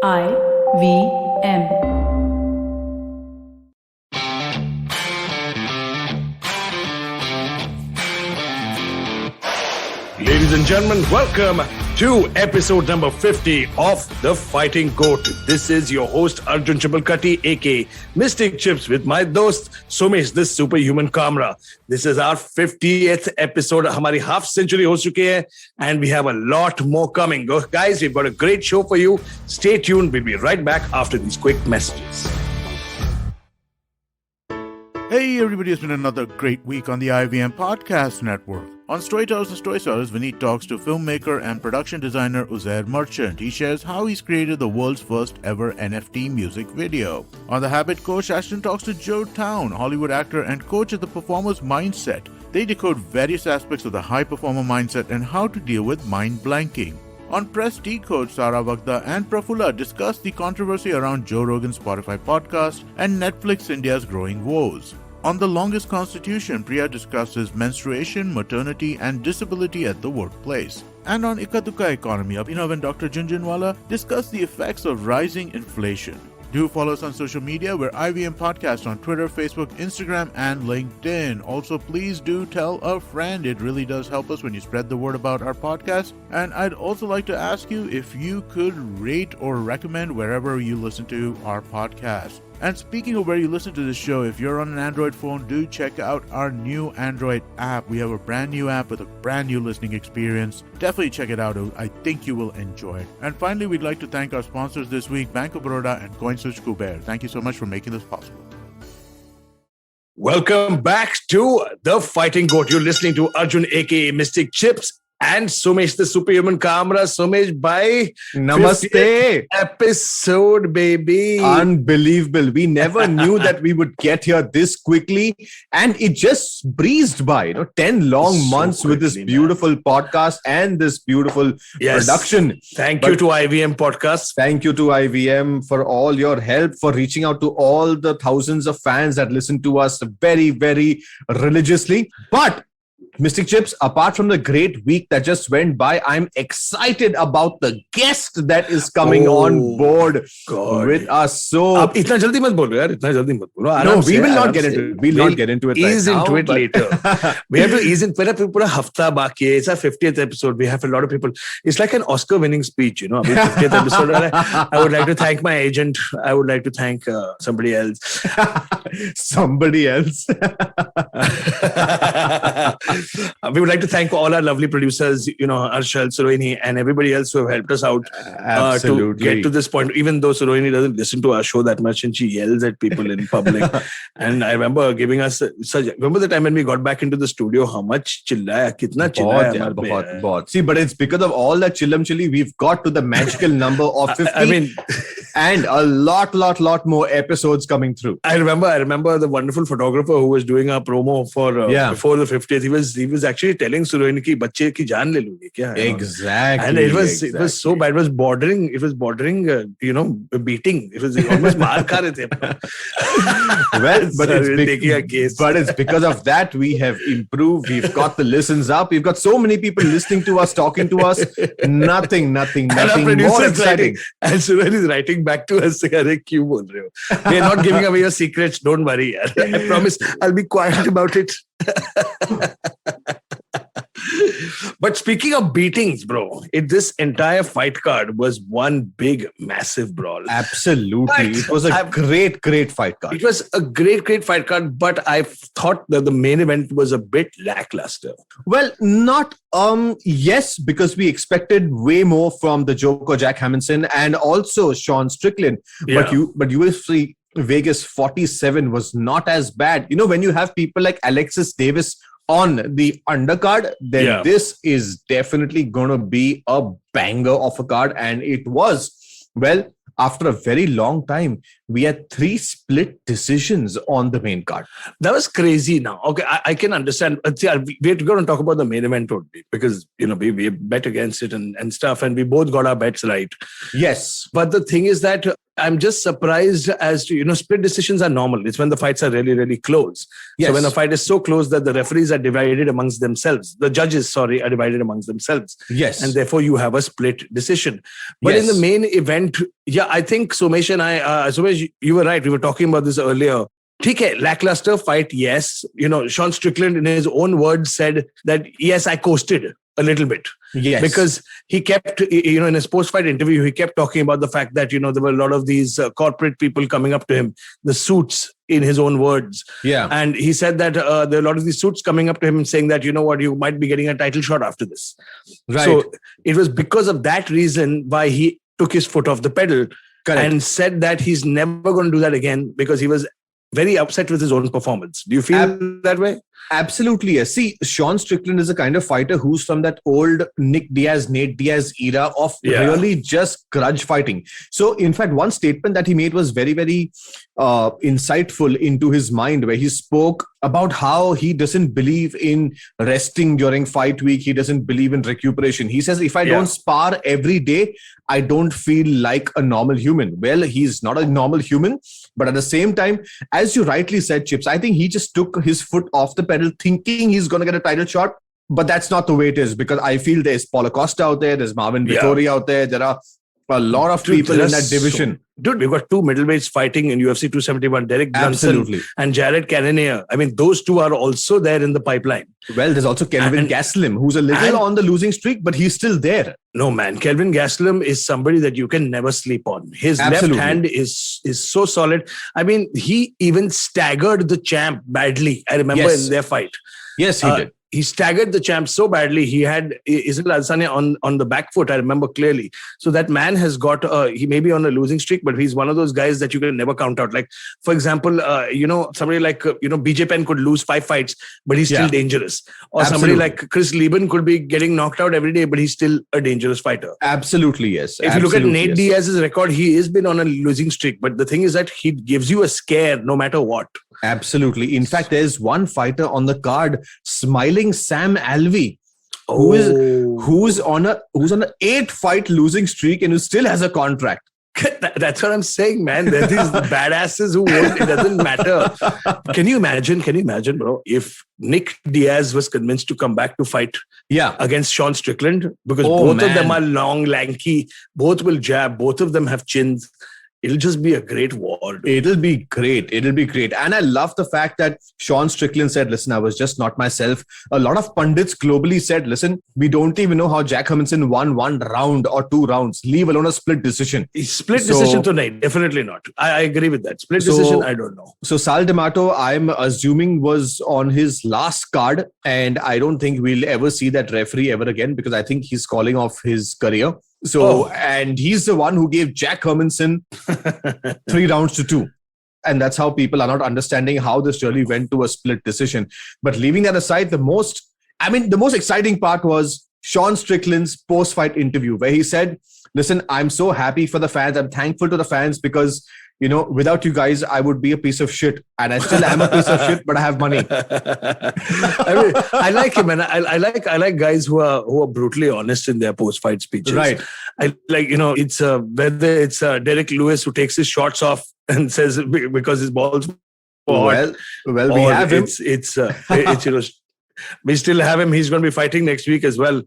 IVM. Ladies and gentlemen, welcome to episode number 50 of the Fighting G.O.A.T. This is your host Arjun Chipalkatti, aka Mystic Chips, with my dost Somesh, the Superhuman Kamra. This is our 50th episode. Hamari half century ho chuki hai, and we have a lot more coming. Guys, we've got a great show for you. Stay tuned. We'll be right back after these quick messages. Hey everybody, it's been another great week on the IVM Podcast Network. On Storytellers and Storytellers, Vineet talks to filmmaker and production designer Uzair Merchant. He shares how he's created the world's first ever NFT music video. On The Habit Coach, Ashton talks to Joe Town, Hollywood actor and coach of the performer's mindset. They decode various aspects of the high performer mindset and how to deal with mind blanking. On Press Decode, Sara Vagda and Prafulla discuss the controversy around Joe Rogan's Spotify podcast and Netflix India's growing woes. On The Longest Constitution, Priya discusses menstruation, maternity, and disability at the workplace. And on Ikaduka Economy, Abhinav and Dr. Junjunwala discuss the effects of rising inflation. Do follow us on social media. We're IVM Podcast on Twitter, Facebook, Instagram, and LinkedIn. Also, please do tell a friend. It really does help us when you spread the word about our podcast. And I'd also like to ask you if you could rate or recommend wherever you listen to our podcast. And speaking of where you listen to this show, if you're on an Android phone, do check out our new Android app. We have a brand new app with a brand new listening experience. Definitely check it out. I think you will enjoy it. And finally, we'd like to thank our sponsors this week, Bank of Baroda and CoinSwitch Kuber. Thank you so much for making this possible. Welcome back to the Fighting G.O.A.T. You're listening to Arjun, aka Mystic Chips, and Somesh, the Superhuman Kamra. Somesh, bye. Namaste. Episode, baby. Unbelievable. We never knew that we would get here this quickly. And it just breezed by, 10 long months with this beautiful podcast and this beautiful production. Thank you to IVM Podcast. Thank you to IVM for all your help, for reaching out to all the thousands of fans that listen to us very, very religiously. But Mystic Chips, apart from the great week that just went by, I'm excited about the guest that is coming on board with us. So, itna jaldi mat bolo, yaar. Itna jaldi mat bolo. No, we will not get into it. We'll not get into it. Ease into it later. We have to ease in. Pura hafta baki hai. It's our 50th episode. We have a lot of people. It's like an Oscar-winning speech, 50th episode. I would like to thank my agent. I would like to thank somebody else. Somebody else. We would like to thank all our lovely producers, Arshal, Surohini, and everybody else who have helped us out to get to this point. Even though Surohini doesn't listen to our show that much and she yells at people in public. And I remember giving us remember the time when we got back into the studio, how much chillaya, kitna chillaya. Bahut. See, but it's because of all that chillam chilli, we've got to the magical number of 50. And a lot more episodes coming through. I remember the wonderful photographer who was doing our promo for before the 50th. He was actually telling Surohini ki bache ki jaan le loge kya. Exactly. And it was so bad. It was bordering beating. It was almost maar kha rahe the. Well, but it's because of that we have improved. We've got the listens up. We've got so many people listening to us, talking to us. Nothing more exciting. And Surohini is writing back to us saying, "Arey, kyun bol rahe ho? We are not giving away your secrets. Don't worry. I promise I'll be quiet about it." But speaking of beatings, bro, this entire fight card was one big, massive brawl. Absolutely. But it was a great fight card. It was a great fight card, but I thought that the main event was a bit lackluster. Well, not yes, because we expected way more from the Joker, Jack Hamilton, and also Sean Strickland. Yeah. But you will see Vegas 47 was not as bad. When you have people like Alexis Davis on the undercard, then this is definitely going to be a banger of a card. And it was, well, after a very long time, we had 3 split decisions on the main card. That was crazy now. Okay, I can understand. We're going to talk about the main event only because, we bet against it and stuff, and we both got our bets right. Yes. But the thing is that I'm just surprised as to, split decisions are normal. It's when the fights are really, really close. Yes. So when a fight is so close that the referees are divided amongst themselves, the judges, are divided amongst themselves. Yes. And therefore you have a split decision. But in the main event, I think Somesh and Somesh, you were right. We were talking about this earlier. Okay, lackluster fight, yes. Sean Strickland in his own words said that, yes, I coasted a little bit. Yes. Because he kept, in his post-fight interview, he kept talking about the fact that, there were a lot of these corporate people coming up to him, the suits in his own words. Yeah. And he said that there are a lot of these suits coming up to him and saying that, you might be getting a title shot after this. Right. So it was because of that reason why he took his foot off the pedal. Correct. And said that he's never going to do that again because he was very upset with his own performance. Do you feel that way? Absolutely, yes. See, Sean Strickland is a kind of fighter who's from that old Nick Diaz, Nate Diaz era of really just grudge fighting. So, in fact, one statement that he made was very, very insightful into his mind, where he spoke about how he doesn't believe in resting during fight week. He doesn't believe in recuperation. He says, if I don't spar every day, I don't feel like a normal human. Well, he's not a normal human, but at the same time, as you rightly said, Chips, I think he just took his foot off the pedal thinking he's going to get a title shot, but that's not the way it is, because I feel there's Paulo Costa out there, there's Marvin Vittori out there, there are a lot of people in that division. We've got two middleweights fighting in UFC 271, Derek Brunson and Jared Cannonier. I mean, those two are also there in the pipeline. Well, there's also Kelvin Gastelum, who's a little on the losing streak, but he's still there. No, man. Kelvin Gastelum is somebody that you can never sleep on. His left hand is so solid. I mean, he even staggered the champ badly. I remember in their fight. Yes, he did. He staggered the champ so badly. He had Israel Adesanya on the back foot. I remember clearly. So that man has got, he may be on a losing streak, but he's one of those guys that you can never count out. Like, for example, somebody like, BJ Penn could lose 5 fights, but he's still dangerous. Or somebody like Chris Lieben could be getting knocked out every day, but he's still a dangerous fighter. Absolutely, yes. If you look at Nate Diaz's record, he has been on a losing streak. But the thing is that he gives you a scare no matter what. Absolutely. In fact, there's one fighter on the card, Smiling Sam Alvey, who's on a 8-fight losing streak and who still has a contract. That's what I'm saying, man. There's these badasses who won't, it doesn't matter. Can you imagine, bro, if Nick Diaz was convinced to come back to fight against Sean Strickland? Because both of them are long, lanky, both will jab, both of them have chins. It'll just be a great war. It'll be great. And I love the fact that Sean Strickland said, listen, I was just not myself. A lot of pundits globally said, listen, we don't even know how Jack Hermanson won 1 round or 2 rounds, leave alone a split decision. Decision tonight, definitely not. I agree with that. Split decision, I don't know. So Sal D'Amato, I'm assuming, was on his last card, and I don't think we'll ever see that referee ever again, because I think he's calling off his career. And he's the one who gave Jack Hermanson 3 rounds to 2. And that's how people are not understanding how this really went to a split decision. But leaving that aside, the most exciting part was Sean Strickland's post-fight interview, where he said, listen, I'm so happy for the fans. I'm thankful to the fans because, without you guys, I would be a piece of shit. And I still am a piece of shit, but I have money. I like him, and I like guys who are brutally honest in their post-fight speeches. Right. I like, it's whether it's Derek Lewis who takes his shots off and says because his balls. Well, we have him. We still have him. He's going to be fighting next week as well.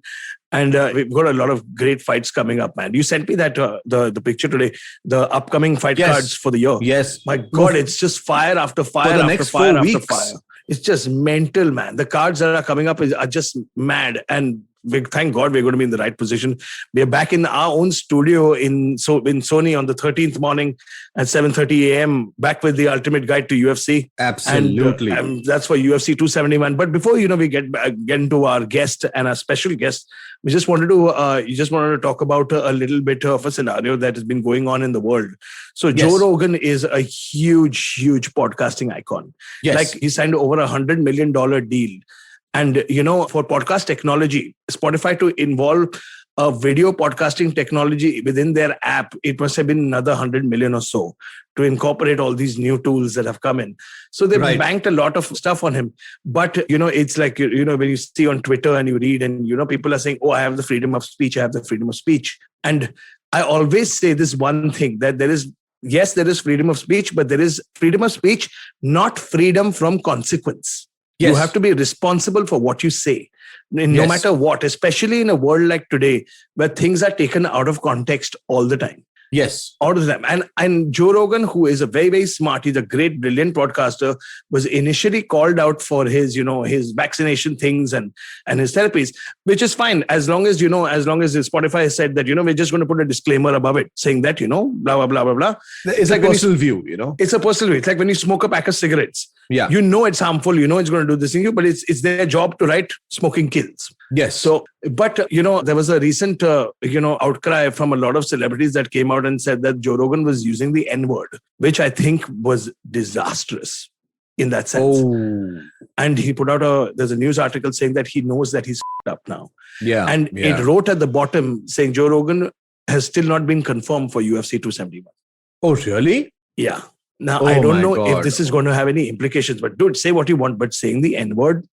And we've got a lot of great fights coming up, man. You sent me that the picture today, the upcoming fight cards for the year. Yes. My God, it's just fire after fire after fire after fire. It's just mental, man. The cards that are coming up are just mad. And thank God we're going to be in the right position. We're back in our own studio in Sony on the 13th morning at 7:30 a.m. back with the ultimate guide to UFC. Absolutely. And that's for UFC 271. But before we get into our guest and our special guest, we just wanted to talk about a little bit of a scenario that has been going on in the world. So Joe Rogan is a huge podcasting icon. Yes. Like he signed over $100 million deal. And, for podcast technology, Spotify to involve a video podcasting technology within their app, it must have been another 100 million or so to incorporate all these new tools that have come in. So they've banked a lot of stuff on him. But, it's like, when you see on Twitter and you read and, people are saying, oh, I have the freedom of speech. I have the freedom of speech. And I always say this one thing, that there is yes, there is freedom of speech, but there is freedom of speech, not freedom from consequence. Yes. You have to be responsible for what you say, no matter what, especially in a world like today, where things are taken out of context all the time. Yes. All of them. And Joe Rogan, who is a very, very smart, he's a great, brilliant podcaster, was initially called out for his, his vaccination things and his therapies, which is fine. As long as Spotify has said that, we're just going to put a disclaimer above it saying that, blah, blah, blah, blah, blah. It's like a personal view, It's a personal view. It's like when you smoke a pack of cigarettes. Yeah. It's harmful, it's going to do this thing, but it's their job to write smoking kills. Yes. So, but, there was a recent, outcry from a lot of celebrities that came out and said that Joe Rogan was using the N-word, which I think was disastrous in that sense. Oh. And he put out there's a news article saying that he knows that he's up now. Yeah. And it wrote at the bottom saying Joe Rogan has still not been confirmed for UFC 271. Oh, really? Yeah. Now, I don't know if this is going to have any implications, but dude, say what you want, but saying the N-word,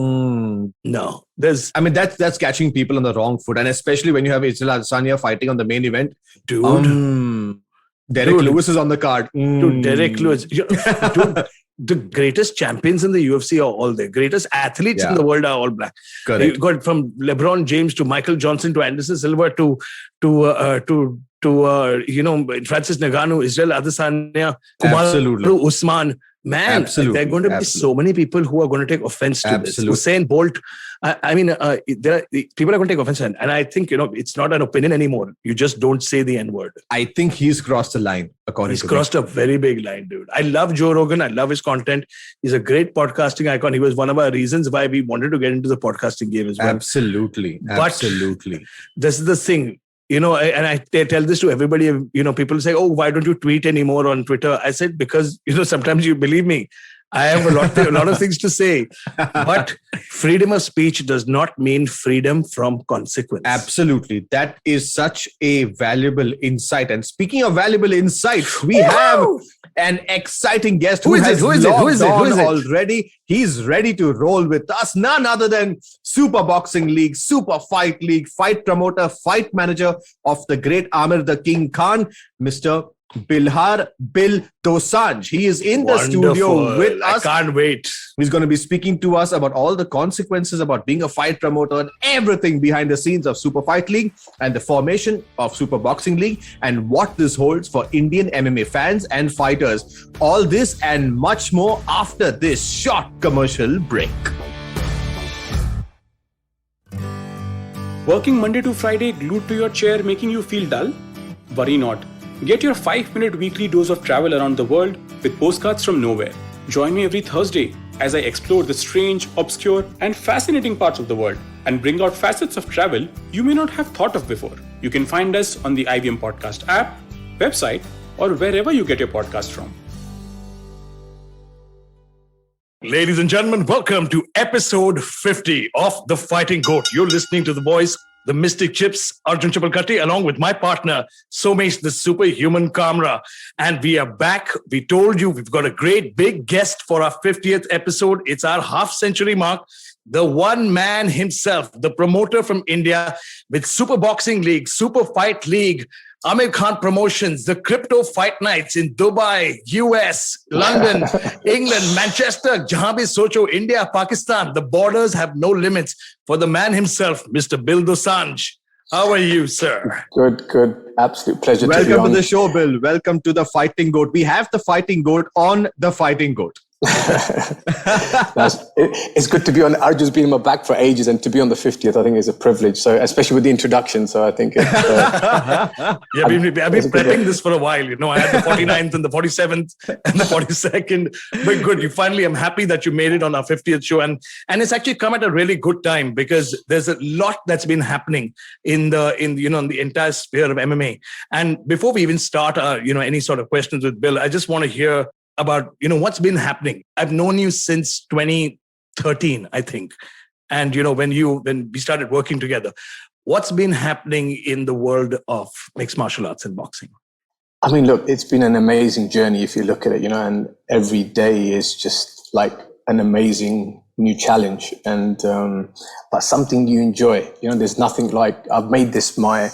no. That's catching people on the wrong foot. And especially when you have Israel Adesanya fighting on the main event. Dude. Derek Lewis is on the card. Dude, Derek Lewis. Dude, the greatest champions in the UFC are all there. Greatest athletes in the world are all black. Correct. You got from LeBron James to Michael Johnson to Anderson Silva to Francis Ngannou, Israel Adesanya, Kumar Usman. Man, there are going to be so many people who are going to take offense to this. Usain Bolt. People are going to take offense. And I think, it's not an opinion anymore. You just don't say the N-word. I think he's crossed the line, according to me. He's crossed a very big line, dude. I love Joe Rogan. I love his content. He's a great podcasting icon. He was one of our reasons why we wanted to get into the podcasting game as well. Absolutely. Absolutely. This is the thing. And I tell this to everybody, people say, oh, why don't you tweet anymore on Twitter? I said, because, sometimes you believe me, I have a lot of things to say, but freedom of speech does not mean freedom from consequence. Absolutely. That is such a valuable insight. And speaking of valuable insights, we have an exciting guest who is it already. He's ready to roll with us. None other than Super Boxing League, Super Fight League, fight promoter, fight manager of the great Amir the King Khan, Mr. Bill Dosanjh. He is in the studio with us. I can't wait. He's going to be speaking to us about all the consequences about being a fight promoter and everything behind the scenes of Super Fight League and the formation of Super Boxing League and what this holds for Indian MMA fans and fighters. All this and much more after this short commercial break. Working Monday to Friday glued to your chair making you feel dull? Worry not. Get your 5-minute weekly dose of travel around the world with postcards from nowhere. Join me every Thursday as I explore the strange, obscure, and fascinating parts of the world and bring out facets of travel you may not have thought of before. You can find us on the IVM Podcast app, website, or wherever you get your podcast from. Ladies and gentlemen, welcome to episode 50 of The Fighting G.O.A.T. You're listening to the voice, the Mystic Chips, Arjun Chipalkatti, along with my partner, Somesh, the Superhuman Kamra. And we are back. We told you we've got a great big guest for our 50th episode. It's our half-century mark. The one man himself, the promoter from India with Super Boxing League, Super Fight League, Amir Khan Promotions, the Crypto Fight Nights in Dubai, US, London, England, Manchester, jahan bhi socho, India, Pakistan. The borders have no limits for the man himself, Mr. Bill Dosanjh. How are you, sir? Good. Absolute pleasure to be on. Welcome to the show, Bill. Welcome to the Fighting G.O.A.T. We have the Fighting G.O.A.T. on the Fighting G.O.A.T. It's good to be on. Arjun's been in my back for ages, and to be on the 50th, I think is a privilege. So, especially with the introduction, so I think it's, I've been prepping this for a while. I had the 49th and the 47th and the 42nd. But good, I'm happy that you made it on our 50th show, and it's actually come at a really good time because there's a lot that's been happening in the entire sphere of MMA. And before we even start, any sort of questions with Bill, I just want to hear about, what's been happening. I've known you since 2013, I think. And, when we started working together, what's been happening in the world of mixed martial arts and boxing? I mean, look, it's been an amazing journey if you look at it, and every day is just like an amazing new challenge and, but something you enjoy, there's nothing like I've made this my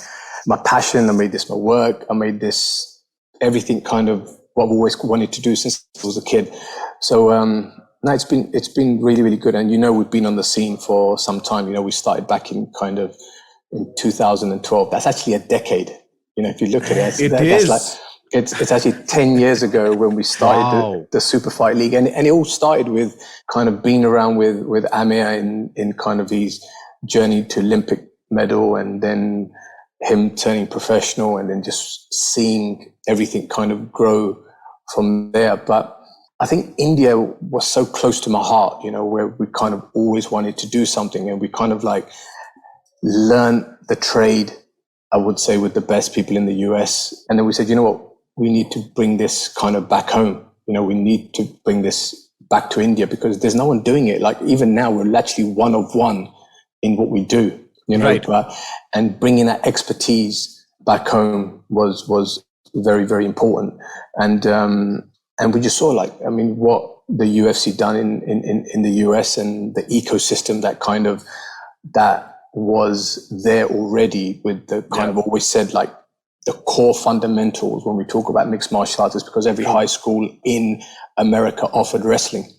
passion. I made this my work. I made this everything kind of what I've always wanted to do since I was a kid. So no, it's been really, really good. And we've been on the scene for some time. We started back in 2012. That's actually a decade. If you look at it, that's like it's actually 10 years ago when we started the Super Fight League, and it all started with kind of being around with Amir in kind of his journey to Olympic medal, and then him turning professional, and then just seeing everything kind of grow from there. But I think India was so close to my heart, where we kind of always wanted to do something, and we kind of like learned the trade, I would say, with the best people in the US. And then we said, you know what, we need to bring this kind of back home. We need to bring this back to India because there's no one doing it. Like even now, we're actually one of one in what we do, Right. And bringing that expertise back home was very, very important. And we just saw what the UFC done in the US and the ecosystem that was there already with the kind of always said like the core fundamentals when we talk about mixed martial arts is because every high school in America offered wrestling,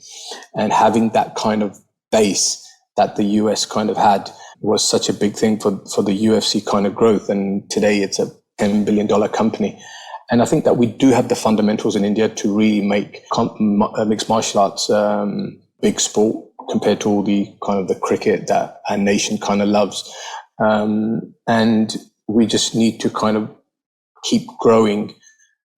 and having that kind of base that the US kind of had was such a big thing for the UFC kind of growth. And today it's a $10 billion company. And I think that we do have the fundamentals in India to really make mixed martial arts big sport compared to all the kind of the cricket that our nation kind of loves. And we just need to kind of keep growing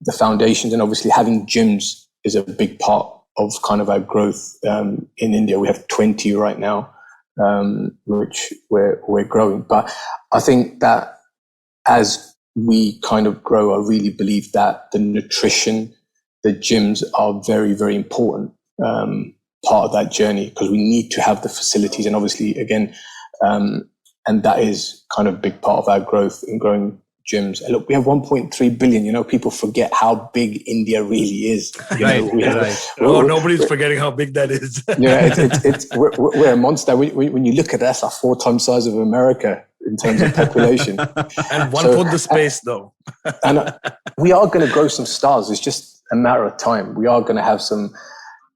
the foundations, and obviously having gyms is a big part of kind of our growth in India. We have 20 right now, which we're growing. But I think that as we kind of grow, I really believe that the nutrition, the gyms are very, very important part of that journey, because we need to have the facilities, and obviously again, and that is kind of a big part of our growth in growing gyms. And look, we have 1.3 billion. People forget how big India really is. Nobody's forgetting how big that is. We're a monster. When you look at that, that's 4 times the size of America in terms of population, and one-fourth the space, though. And we are going to grow some stars. It's just a matter of time. We are going to have some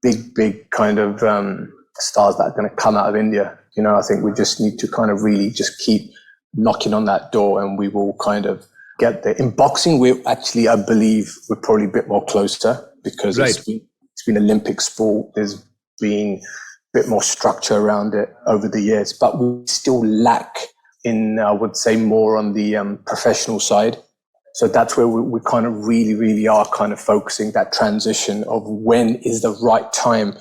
big kind of stars that are going to come out of India. I think we just need to kind of really just keep knocking on that door, and we will kind of get there. In boxing, we're actually, I believe, we're probably a bit more closer because it's been Olympic sport. There's been a bit more structure around it over the years, but we still lack in, I would say, more on the professional side. So that's where we kind of really are kind of focusing that transition of when is the right time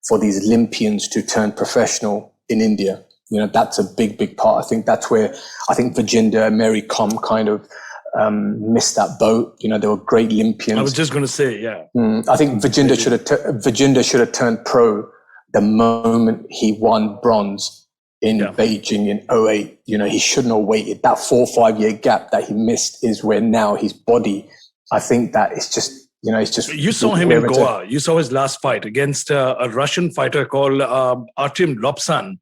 for these Olympians to turn professional in India. That's a big part. I think that's where I think Virginder, Mary Com kind of missed that boat. They were great Olympians. I was just going to say, I think Virginder should have turned pro the moment he won bronze in Beijing in 2008. He shouldn't have waited. That 4 or 5 year gap that he missed is where now his body, I think that it's just, it's just... You saw him in Goa. You saw his last fight against a Russian fighter called Artem Lobsan,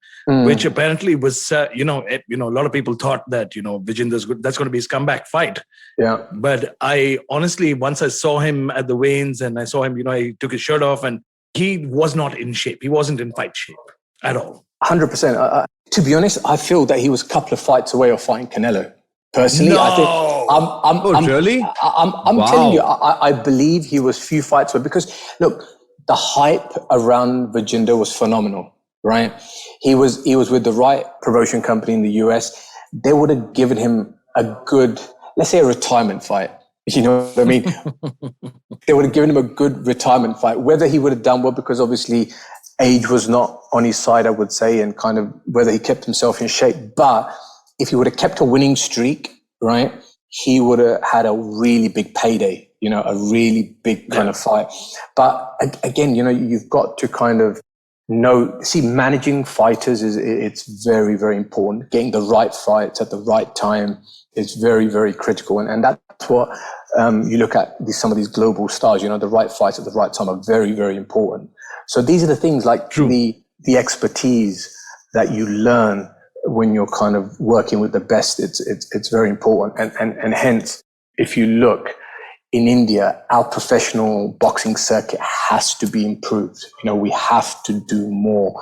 which apparently was, a lot of people thought that, Vijinder's good. That's going to be his comeback fight. Yeah. But I honestly, once I saw him at the weigh-ins and I saw him, he took his shirt off and he was not in shape. He wasn't in fight shape at all. 100%. To be honest, I feel that he was a couple of fights away of fighting Canelo. Personally, I think really? I'm telling you, I believe he was few fights away, because look, the hype around Virginder was phenomenal, right? He was with the right promotion company in the US. They would have given him a good, let's say, a retirement fight. You know what I mean? They would have given him a good retirement fight. Whether he would have done well, because obviously age was not on his side, I would say, and kind of whether he kept himself in shape. But if he would have kept a winning streak, right, he would have had a really big payday, a really big kind of fight. But again, you've got to kind of managing fighters it's very, very important. Getting the right fights at the right time is very, very critical. And that's what you look at some of these global stars, the right fights at the right time are very, very important. So these are the things like the expertise that you learn when you're kind of working with the best. It's very important. And hence, if you look, in India, our professional boxing circuit has to be improved. We have to do more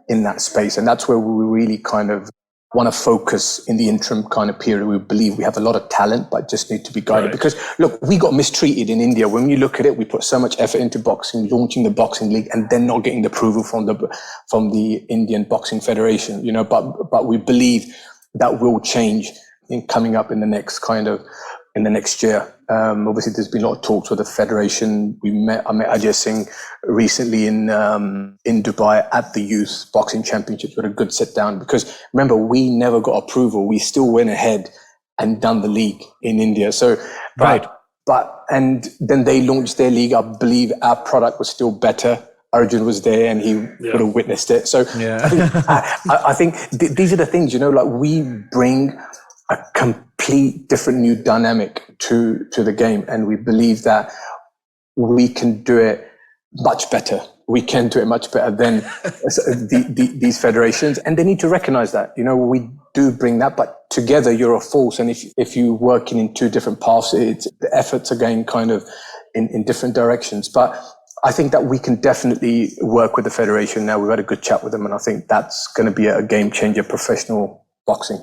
in that space. And that's where we really kind of want to focus in the interim kind of period. We believe we have a lot of talent, but just need to be guided. Right. Because look, we got mistreated in India. When you look at it, we put so much effort into boxing, launching the boxing league, and then not getting the approval from the Indian Boxing Federation. But we believe that will change in coming up in the next year. Obviously, there's been a lot of talks with the federation. I met Ajay Singh recently in Dubai at the Youth Boxing Championships with a good sit down. Because remember, we never got approval. We still went ahead and done the league in India. So, right. And then they launched their league. I believe our product was still better. Arjun was there and he would have witnessed it. So I think these are the things, like we bring a complete different new dynamic to the game. And we believe that we can do it much better. We can do it much better than these federations. And they need to recognize that, we do bring that, but together you're a force. And if you're working in two different paths, the efforts are going kind of in different directions. But I think that we can definitely work with the federation now. We've had a good chat with them. And I think that's going to be a game changer, professional boxing.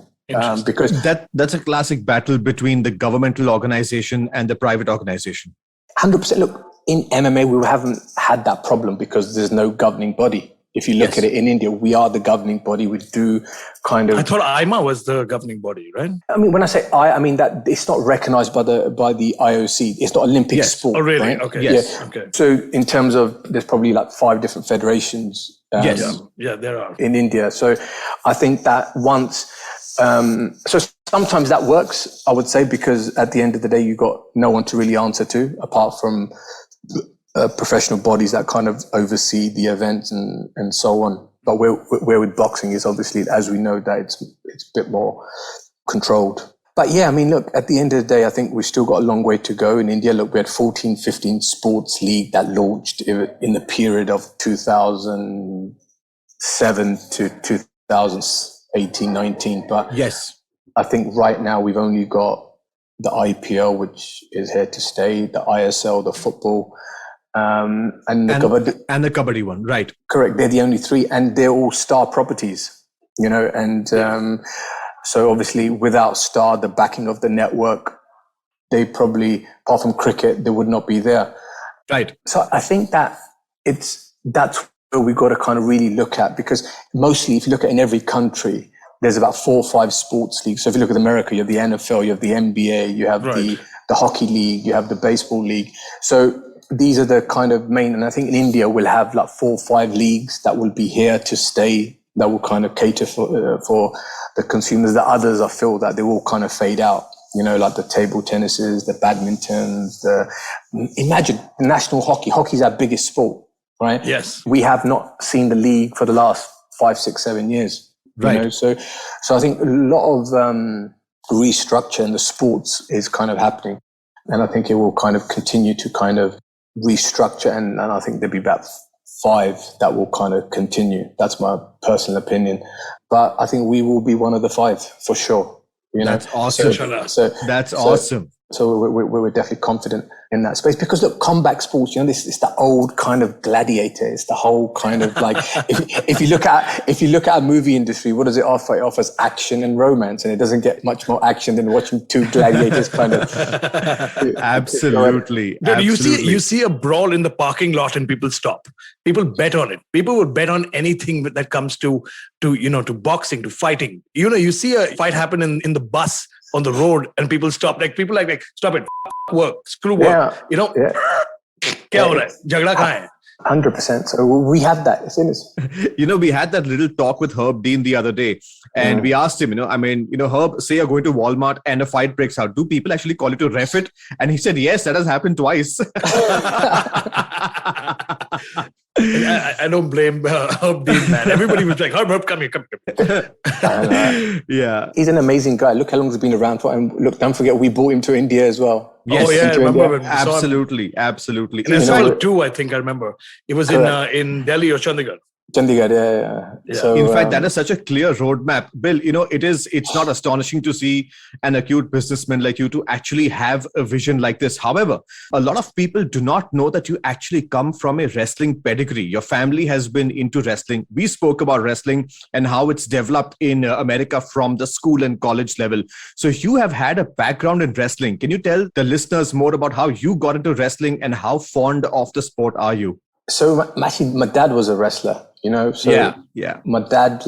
Because that's a classic battle between the governmental organization and the private organization. 100%. Look, in MMA, we haven't had that problem because there's no governing body. If you look at it in India, we are the governing body. We do kind of. I thought IMA was the governing body, right? I mean, when I say I mean that it's not recognized by the IOC. It's not Olympic sport. Oh, really? Right? Okay. Yes. Yeah. Okay. So in terms of, there's probably like 5 different federations. Yeah, there are in India. So I think that once. So sometimes that works, I would say, because at the end of the day, you got no one to really answer to apart from professional bodies that kind of oversee the events and so on. But where with boxing is obviously, as we know, that it's a bit more controlled. But yeah, I mean, look, at the end of the day, I think we've still got a long way to go in India. Look, we had 14, 15 sports league that launched in the period of 2007 to 2018, 19. But yes, I think right now we've only got the IPL, which is here to stay, the ISL, the football, and the Kabaddi one, right? Correct. They're the only 3, and they're all star properties, and so obviously without Star, the backing of the network, they probably, apart from cricket, they would not be there. Right. So I think that that's where we've got to kind of really look at, because mostly if you look at in every country, there's about 4 or 5 sports leagues. So if you look at America, you have the NFL, you have the NBA, you have the hockey league, you have the baseball league. So these are the kind of main, and I think in India we'll have like 4 or 5 leagues that will be here to stay, that will kind of cater for the consumers. The others, I feel that they will kind of fade out, like the table tennises, the badmintons, imagine national hockey's our biggest sport, right? Yes. We have not seen the league for the last 5, 6, 7 years. Right. So I think a lot of restructure in the sports is kind of happening. And I think it will kind of continue to kind of restructure. And I think there'll be about 5 that will kind of continue. That's my personal opinion. But I think we will be one of the 5 for sure. That's awesome. That's awesome. So we're definitely confident in that space, because look, combat sports, it's the old kind of gladiator. It's the whole kind of like, if you look at a movie industry, what does it offer? It offers action and romance, and it doesn't get much more action than watching 2 gladiators kind of. Absolutely. Dude, you see a brawl in the parking lot and people stop. People bet on it. People would bet on anything that comes to boxing, to fighting. You see a fight happen in the bus on the road and people stop. Like people like stop it, work, screw work. Kya ho raha hai? Jhagda kahan hai? 100%. So we have that. It's in us. We had that little talk with Herb Dean the other day, and we asked him, Herb, say you're going to Walmart and a fight breaks out. Do people actually call you to ref it? And he said, yes, that has happened twice. I don't blame Herb Dean, man. Everybody was like, Herb, come here, come. Yeah. He's an amazing guy. Look how long he's been around for. And look, don't forget, we brought him to India as well. Yes. Oh, yeah, I remember when we absolutely. saw him. In SL2, I think I remember. It was in Delhi or Chandigarh. Chandigarh, yeah. So, in fact, that is such a clear roadmap. Bill, it's not astonishing to see an acute businessman like you to actually have a vision like this. However, a lot of people do not know that you actually come from a wrestling pedigree. Your family has been into wrestling. We spoke about wrestling and how it's developed in America from the school and college level. So you have had a background in wrestling. Can you tell the listeners more about how you got into wrestling and how fond of the sport are you? So actually, my dad was a wrestler, So my dad,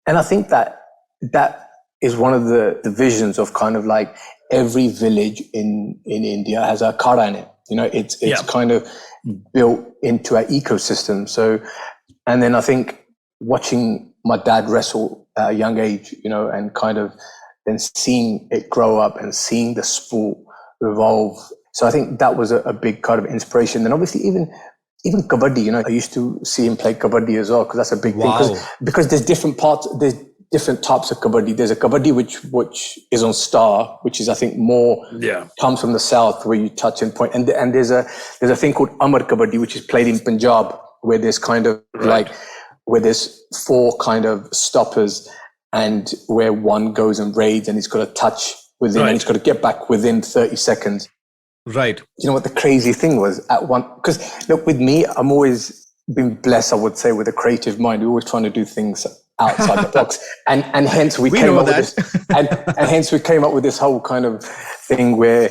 and I think that is one of the visions of kind of like every village in India has a akhada in it. It's kind of built into our ecosystem. So, and then I think watching my dad wrestle at a young age, and kind of then seeing it grow up and seeing the sport evolve. So I think that was a big kind of inspiration. And obviously even kabaddi, I used to see him play kabaddi as well, because that's a big thing. Because there's different types of kabaddi. There's a kabaddi which is on star, which is I think more comes from the south, where you touch and point. And there's a thing called Amar kabaddi, which is played in Punjab, where there's kind of where there's 4 kind of stoppers, and where one goes and raids, and he's got to touch within, and he's got to get back within 30 seconds. Right. You know what the crazy thing was because look, with me, I'm always been blessed, I would say, with a creative mind. We're always trying to do things outside the box. And hence we came up with this, and hence we came up with this whole kind of thing where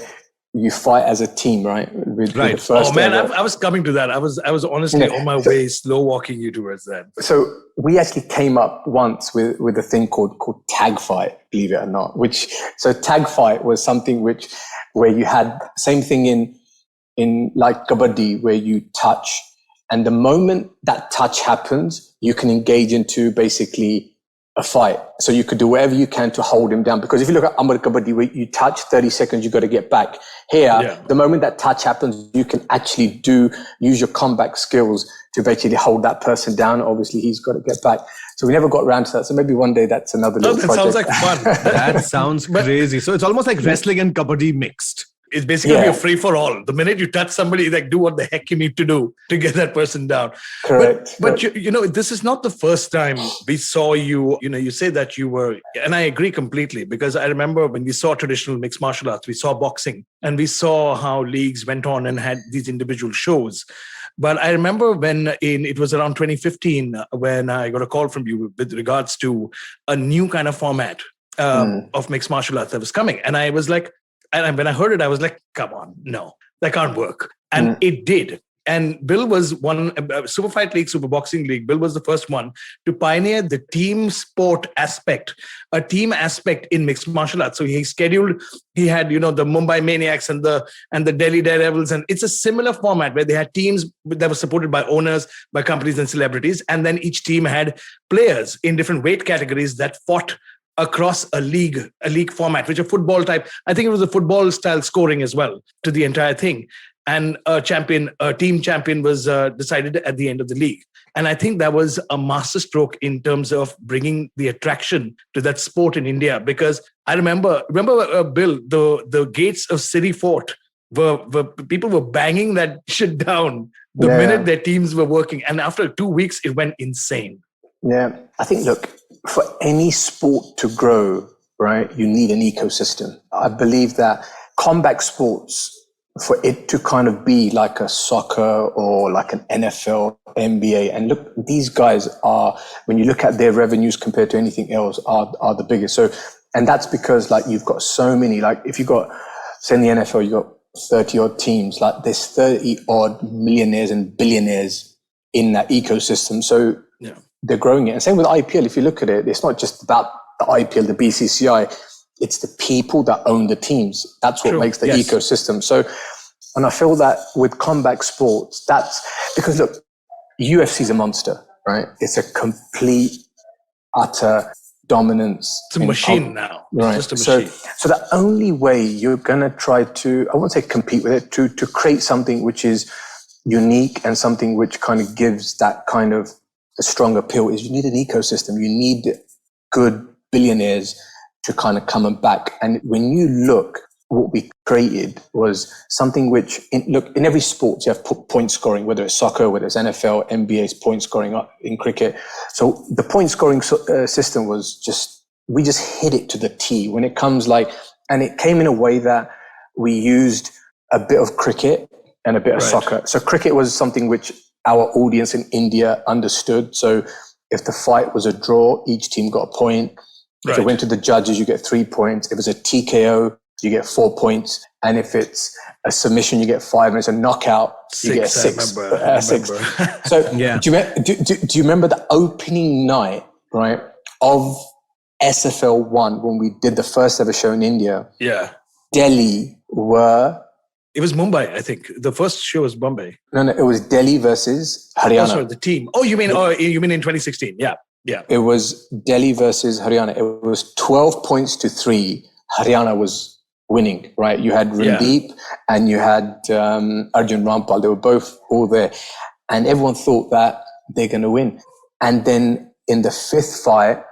you fight as a team, right? With the first I was coming to that. I was honestly on my way, slow walking you towards that. So we actually came up once with a thing called tag fight, believe it or not. So tag fight was something where you had same thing in like kabaddi, where you touch, and the moment that touch happens, you can engage into basically a fight. So you could do whatever you can to hold him down. Because if you look at Amar kabaddi, where you touch 30 seconds, you got to get back. Here, the moment that touch happens, you can actually use your combat skills to basically hold that person down. Obviously, he's got to get back. So we never got around to that. So maybe one day that's another little project. Sounds like fun. That sounds crazy. So it's almost like wrestling and kabaddi mixed. It's basically a free for all. The minute you touch somebody, do what the heck you need to do to get that person down. Correct. But this is not the first time we saw you. You say that you were, and I agree completely, because I remember when we saw traditional mixed martial arts, we saw boxing, and we saw how leagues went on and had these individual shows. But I remember when it was around 2015 when I got a call from you with regards to a new kind of format of mixed martial arts that was coming, and I was like. And when I heard it, I was like, come on, no, that can't work. And it did. And Bill was one, Super Fight League, Super Boxing League, Bill was the first one to pioneer the team sport aspect, a team aspect in mixed martial arts. So he had, the Mumbai Maniacs and the Delhi Daredevils. And it's a similar format where they had teams that were supported by owners, by companies and celebrities. And then each team had players in different weight categories that fought across a league format, which a football type. I think it was a football style scoring as well to the entire thing. And a team champion was decided at the end of the league. And I think that was a masterstroke in terms of bringing the attraction to that sport in India. Because I remember Bill, the gates of City Fort were people were banging that shit down the minute their teams were working. And after 2 weeks, it went insane. Yeah, I think, look, for any sport to grow, right, you need an ecosystem. I believe that combat sports, for it to kind of be like a soccer or like an NFL, NBA, and look, these guys are, when you look at their revenues compared to anything else, are the biggest. So, and that's because like you've got so many, like if you got, say in the NFL, you got 30 odd teams, like there's 30 odd millionaires and billionaires in that ecosystem. So they're growing it. And same with IPL. If you look at it, it's not just about the IPL, the BCCI. It's the people that own the teams. That's what makes the ecosystem. So, and I feel that with combat sports, that's because look, UFC is a monster, right? It's a complete, utter dominance. It's a machine now. Right. It's just a machine. So the only way you're going to try to, I won't say compete with it, to create something which is unique and something which kind of gives that kind of a strong appeal is you need an ecosystem. You need good billionaires to kind of come and back. And when you look what we created was something which, in every sport, you have point scoring, whether it's soccer, whether it's NFL, NBA, it's point scoring in cricket. So the point scoring system was we just hit it to the T when it comes and it came in a way that we used a bit of cricket and a bit of soccer. So cricket was something which our audience in India understood. So if the fight was a draw, each team got a point. If it went to the judges, you get 3 points. If it was a TKO, you get 4 points. And if it's a submission, you get 5. And it's a knockout, you get 6. I remember. 6. So do you remember the opening night, right, of SFL 1 when we did the first ever show in India? Yeah. Delhi were... It was Mumbai, I think. The first show was Bombay. No, it was Delhi versus Haryana. Oh, sorry, the team. Oh, you mean in 2016? Yeah. It was Delhi versus Haryana. It was 12 points to 3. Haryana was winning, right? You had Randeep and you had Arjun Rampal. They were both all there. And everyone thought that they're going to win. And then in the 5th fight,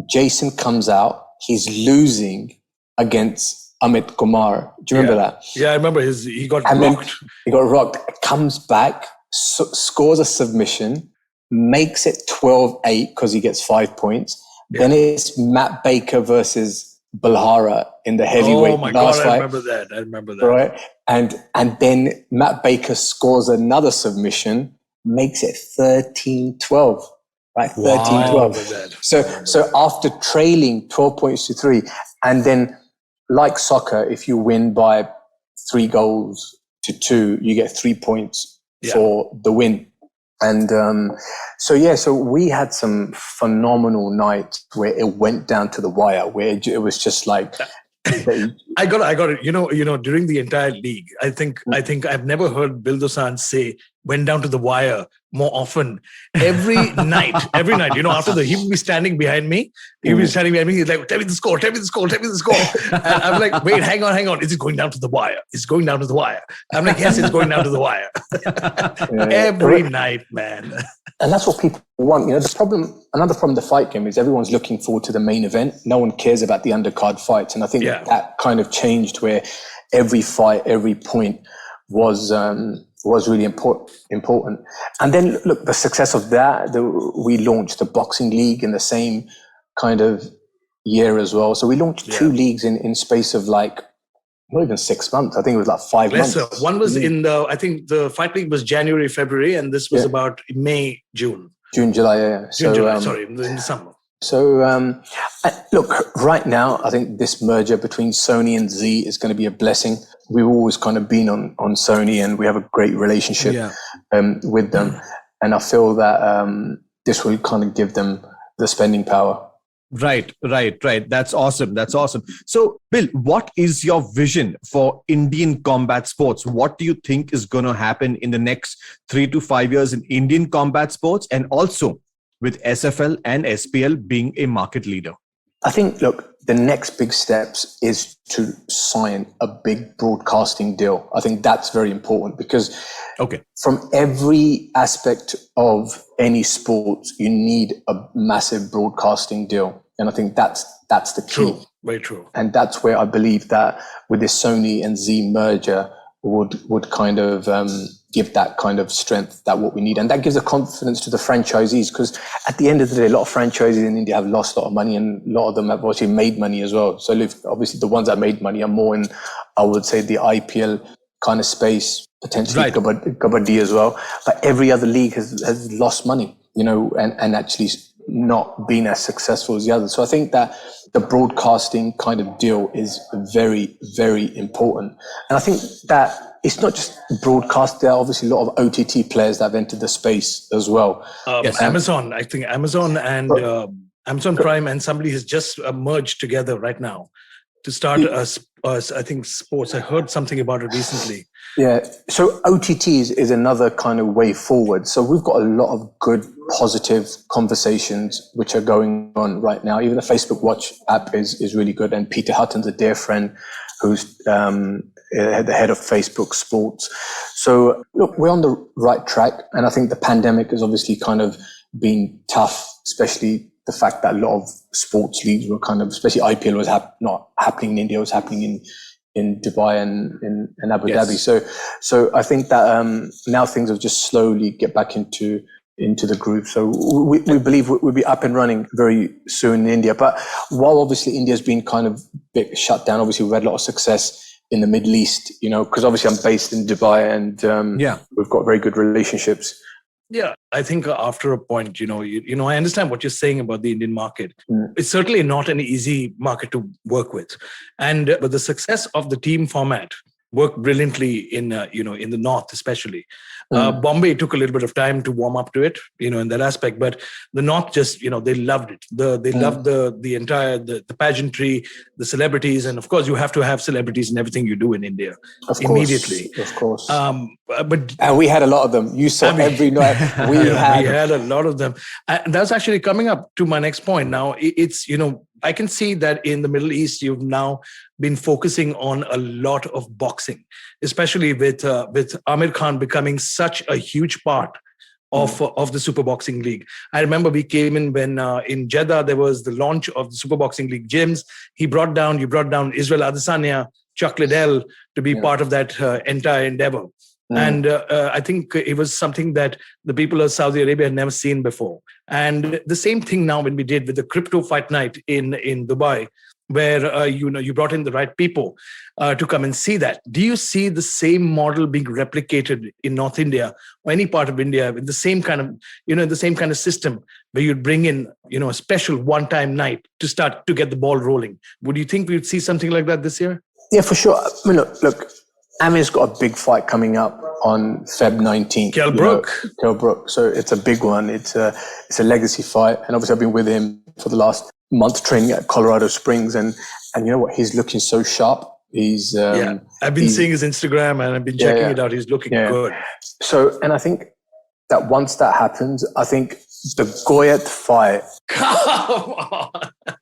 Jason comes out. He's losing against Amit Kumar. Do you remember that? Yeah, I remember he got rocked. He got rocked. Comes back, scores a submission, makes it 12-8 because he gets 5 points. Yeah. Then it's Matt Baker versus Balhara in the heavyweight last fight. I remember that. Right? And then Matt Baker scores another submission, makes it 13-12. Right? 13-12. So after trailing 12 points to 3, and then like soccer, if you win by 3 goals to 2, you get 3 points for the win. And so we had some phenomenal nights where it went down to the wire, where it was just like... I got it. You know, during the entire league, I think I've never heard Bill Dosanjh say went down to the wire more often. Every night, after he would be standing behind me. He'd be standing behind me. He's like, tell me the score. And I'm like, wait, hang on. Is it going down to the wire? It's going down to the wire. I'm like, yes, it's going down to the wire. Every night, man. And that's what people want. You know, another problem the fight game is everyone's looking forward to the main event. No one cares about the undercard fights. And I think that kind of changed where every fight, every point was really important. And then look, the success of that, we launched the boxing league in the same kind of year as well. So we launched 2 leagues in space of not even 6 months. I think it was 5 months. One was I think the fight league was January, February, and this was about May, June. June, July, yeah. In the summer. So, look, right now, I think this merger between Sony and Z is going to be a blessing. We've always kind of been on Sony and we have a great relationship with them. And I feel that this will kind of give them the spending power. Right. That's awesome. So, Bill, what is your vision for Indian combat sports? What do you think is going to happen in the next 3 to 5 years in Indian combat sports, and also with SFL and SPL being a market leader? I think, look, the next big steps is to sign a big broadcasting deal. I think that's very important because from every aspect of any sport, you need a massive broadcasting deal. And I think that's the key. True. Very true. And that's where I believe that with this Sony and Z merger would kind of give that kind of strength, that what we need. And that gives a confidence to the franchisees, because at the end of the day, a lot of franchisees in India have lost a lot of money, and a lot of them have actually made money as well. So obviously the ones that made money are more in, I would say, the IPL kind of space, potentially Kabaddi as well. But every other league has lost money, and actually not been as successful as the others. So I think that the broadcasting kind of deal is very, very important. And I think that it's not just broadcast. There are obviously a lot of OTT players that have entered the space as well. Amazon, I think Amazon and Amazon Prime and somebody has just merged together right now to start I think sports. I heard something about it recently. Yeah. So OTTs is another kind of way forward. So we've got a lot of good, positive conversations which are going on right now. Even the Facebook Watch app is really good. And Peter Hutton's a dear friend who's the head of Facebook Sports. So look, we're on the right track. And I think the pandemic has obviously kind of been tough, especially the fact that a lot of sports leagues were kind of, especially IPL was not happening in India, it was happening in Dubai and in Abu Yes. Dhabi. So I think that now things will just slowly get back into the groove. So we believe we'll be up and running very soon in India. But while obviously India's been kind of bit shut down, obviously we've had a lot of success in the Middle East, because obviously I'm based in Dubai and we've got very good relationships. Yeah, I think after a point, I understand what you're saying about the Indian market. It's certainly not an easy market to work with, but the success of the team format worked brilliantly in the north, especially. Bombay took a little bit of time to warm up to it, in that aspect. But the north just, they loved it. They loved the entire the pageantry, the celebrities, and of course you have to have celebrities in everything you do in India immediately. Of course. And we had a lot of them. You saw every night. We had a lot of them. And that's actually coming up to my next point. Now, it's, I can see that in the Middle East, you've now been focusing on a lot of boxing, especially with Amir Khan becoming such a huge part of the Super Boxing League. I remember we came in when in Jeddah, there was the launch of the Super Boxing League gyms. You brought down Israel Adesanya, Chuck Liddell to be part of that entire endeavor. And I think it was something that the people of Saudi Arabia had never seen before. And the same thing now when we did with the crypto fight night in Dubai, where you brought in the right people to come and see that. Do you see the same model being replicated in North India or any part of India with the same kind of the same kind of system where you'd bring in a special one-time night to start to get the ball rolling? Would you think we'd see something like that this year? Yeah, for sure. I mean, look. Amir's got a big fight coming up on Feb 19th. Kell Brook. So it's a big one. It's a legacy fight. And obviously I've been with him for the last month training at Colorado Springs. And you know what? He's looking so sharp. He's I've been seeing his Instagram and I've been checking it out. He's looking good. So, and I think that once that happens, I think the Go.A.T fight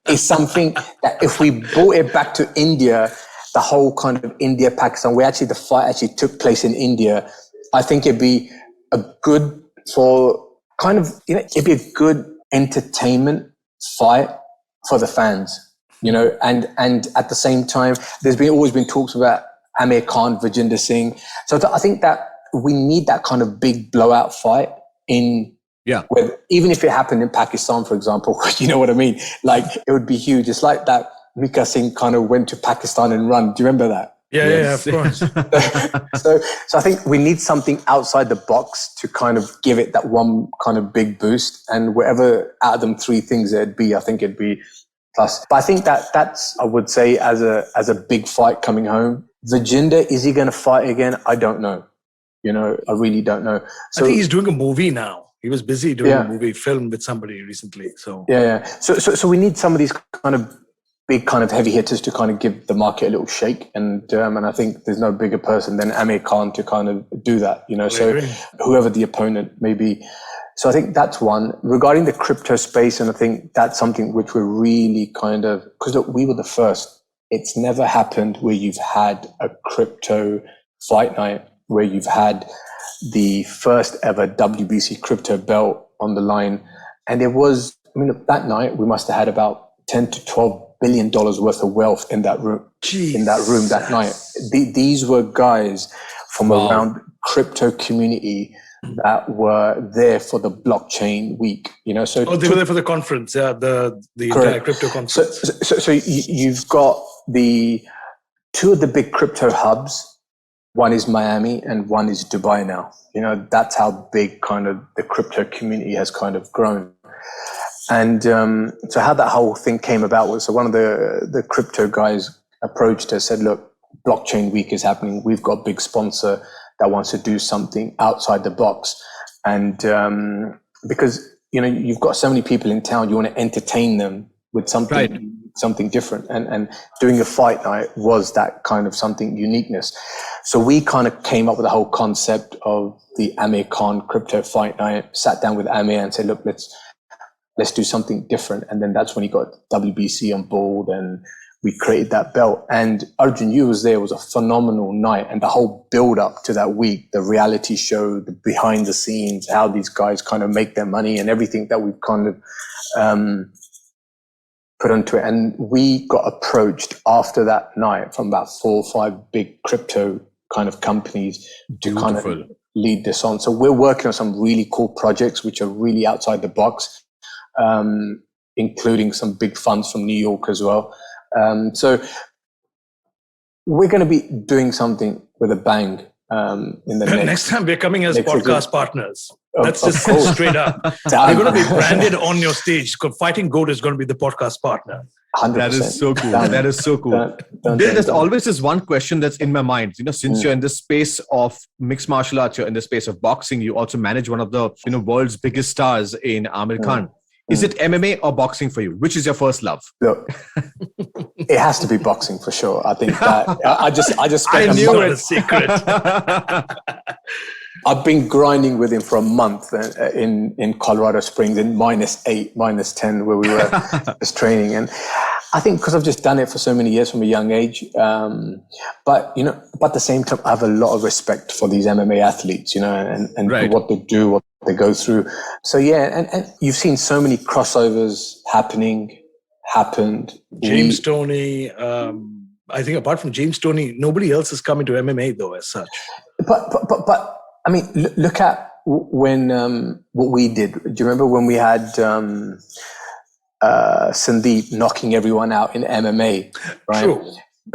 is something that if we brought it back to India, the whole kind of India-Pakistan, the fight actually took place in India, I think it'd be a good it'd be a good entertainment fight for the fans, and at the same time, there's always been talks about Amir Khan, Vijender Singh. So I think that we need that kind of big blowout fight where, even if it happened in Pakistan, for example, you know what I mean? Like, it would be huge. It's like that Mika Singh kind of went to Pakistan and run. Do you remember that? Yeah, of course. So I think we need something outside the box to kind of give it that one kind of big boost. And whatever out of them three things it'd be, I think it'd be plus. But I think that's, I would say, as a big fight coming home. Vijender, is he going to fight again? I don't know. I really don't know. So, I think he's doing a movie now. He was busy doing a movie film with somebody recently. So So we need some of these kind of big kind of heavy hitters to kind of give the market a little shake. And I think there's no bigger person than Amir Khan to kind of do that, so whoever the opponent may be. So I think that's one. Regarding the crypto space, and I think that's something which we're really kind of, because look, we were the first. It's never happened where you've had a crypto fight night, where you've had the first ever WBC crypto belt on the line. And there was, that night we must have had about 10 to 12 $1 billion worth of wealth in that room. Jeez. In that room that night. These were guys from around crypto community that were there for the blockchain week. So they were there for the conference, the entire crypto conference. So you've got the two of the big crypto hubs. One is Miami and one is Dubai now. That's how big kind of the crypto community has kind of grown. And so how that whole thing came about was, so one of the crypto guys approached us, said, look, blockchain week is happening. We've got a big sponsor that wants to do something outside the box. And because, you've got so many people in town, you want to entertain them with something different. And doing a fight night was that kind of something uniqueness. So we kind of came up with the whole concept of the Amir Khan crypto fight night, sat down with Amir and said, look, let's do something different. And then that's when he got WBC on board and we created that belt. And Arjun, you was there. It was a phenomenal night. And the whole build up to that week, the reality show, the behind the scenes, how these guys kind of make their money and everything that we've kind of put onto it. And we got approached after that night from about 4 or 5 big crypto kind of companies to kind of lead this on. So we're working on some really cool projects, which are really outside the box, including some big funds from New York as well. So we're going to be doing something with a bang in the next time we're coming as podcast partners. That's just straight up. We're going to be branded on your stage. Fighting G.O.A.T is going to be the podcast partner. 100%. That is so cool. That is so cool. There's always this one question that's in my mind. Since you're in the space of mixed martial arts, you're in the space of boxing, you also manage one of the world's biggest stars in Amir Khan. Is it MMA or boxing for you? Which is your first love? Look, it has to be boxing for sure. I think that I just spent I knew it. A secret. I've been grinding with him for a month in Colorado Springs in -8, -10, where we were just training. And I think because I've just done it for so many years from a young age. But at the same time, I have a lot of respect for these MMA athletes, and right. what they do, what they go through. So yeah, and you've seen so many crossovers happened. James Toney, I think apart from James Toney, nobody else has come into MMA though as such. But I mean, look at when what we did. Do you remember when we had Sandeep knocking everyone out in MMA, right? True.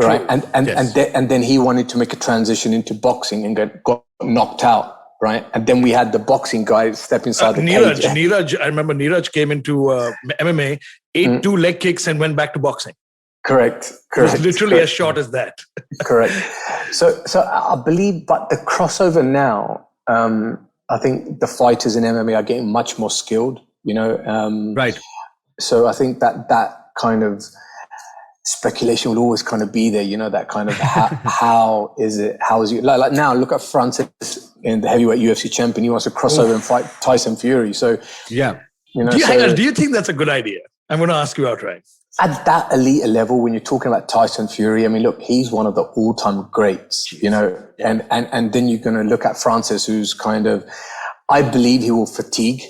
Right, and then he wanted to make a transition into boxing and got knocked out, right? And then we had the boxing guy step inside the cage. Neeraj, I remember Neeraj came into MMA, ate 2 leg kicks and went back to boxing. Correct. It was literally as short as that. Correct. So I believe, but the crossover now, I think the fighters in MMA are getting much more skilled, Right. So I think that kind of speculation will always kind of be there, that kind of how is it like now look at Francis in the heavyweight UFC champion. He wants to cross over and fight Tyson Fury. So yeah, do you think that's a good idea? I'm going to ask you outright. At that elite level, when you're talking about Tyson Fury, I mean, look, he's one of the all-time greats, and then you're going to look at Francis, who's kind of, I believe he will fatigue.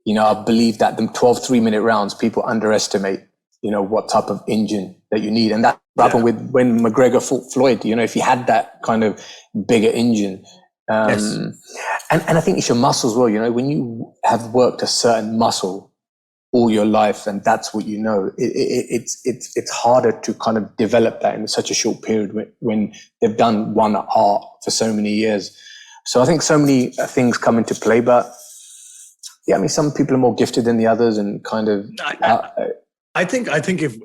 I believe that them 12 3-minute rounds, people underestimate, what type of engine that you need. And that happened with when McGregor fought Floyd, if he had that kind of bigger engine. And I think it's your muscles as well, when you have worked a certain muscle all your life, and that's what it's harder to kind of develop that in such a short period when they've done one art for so many years. So I think so many things come into play, but yeah, I mean, some people are more gifted than the others, and kind of. I think if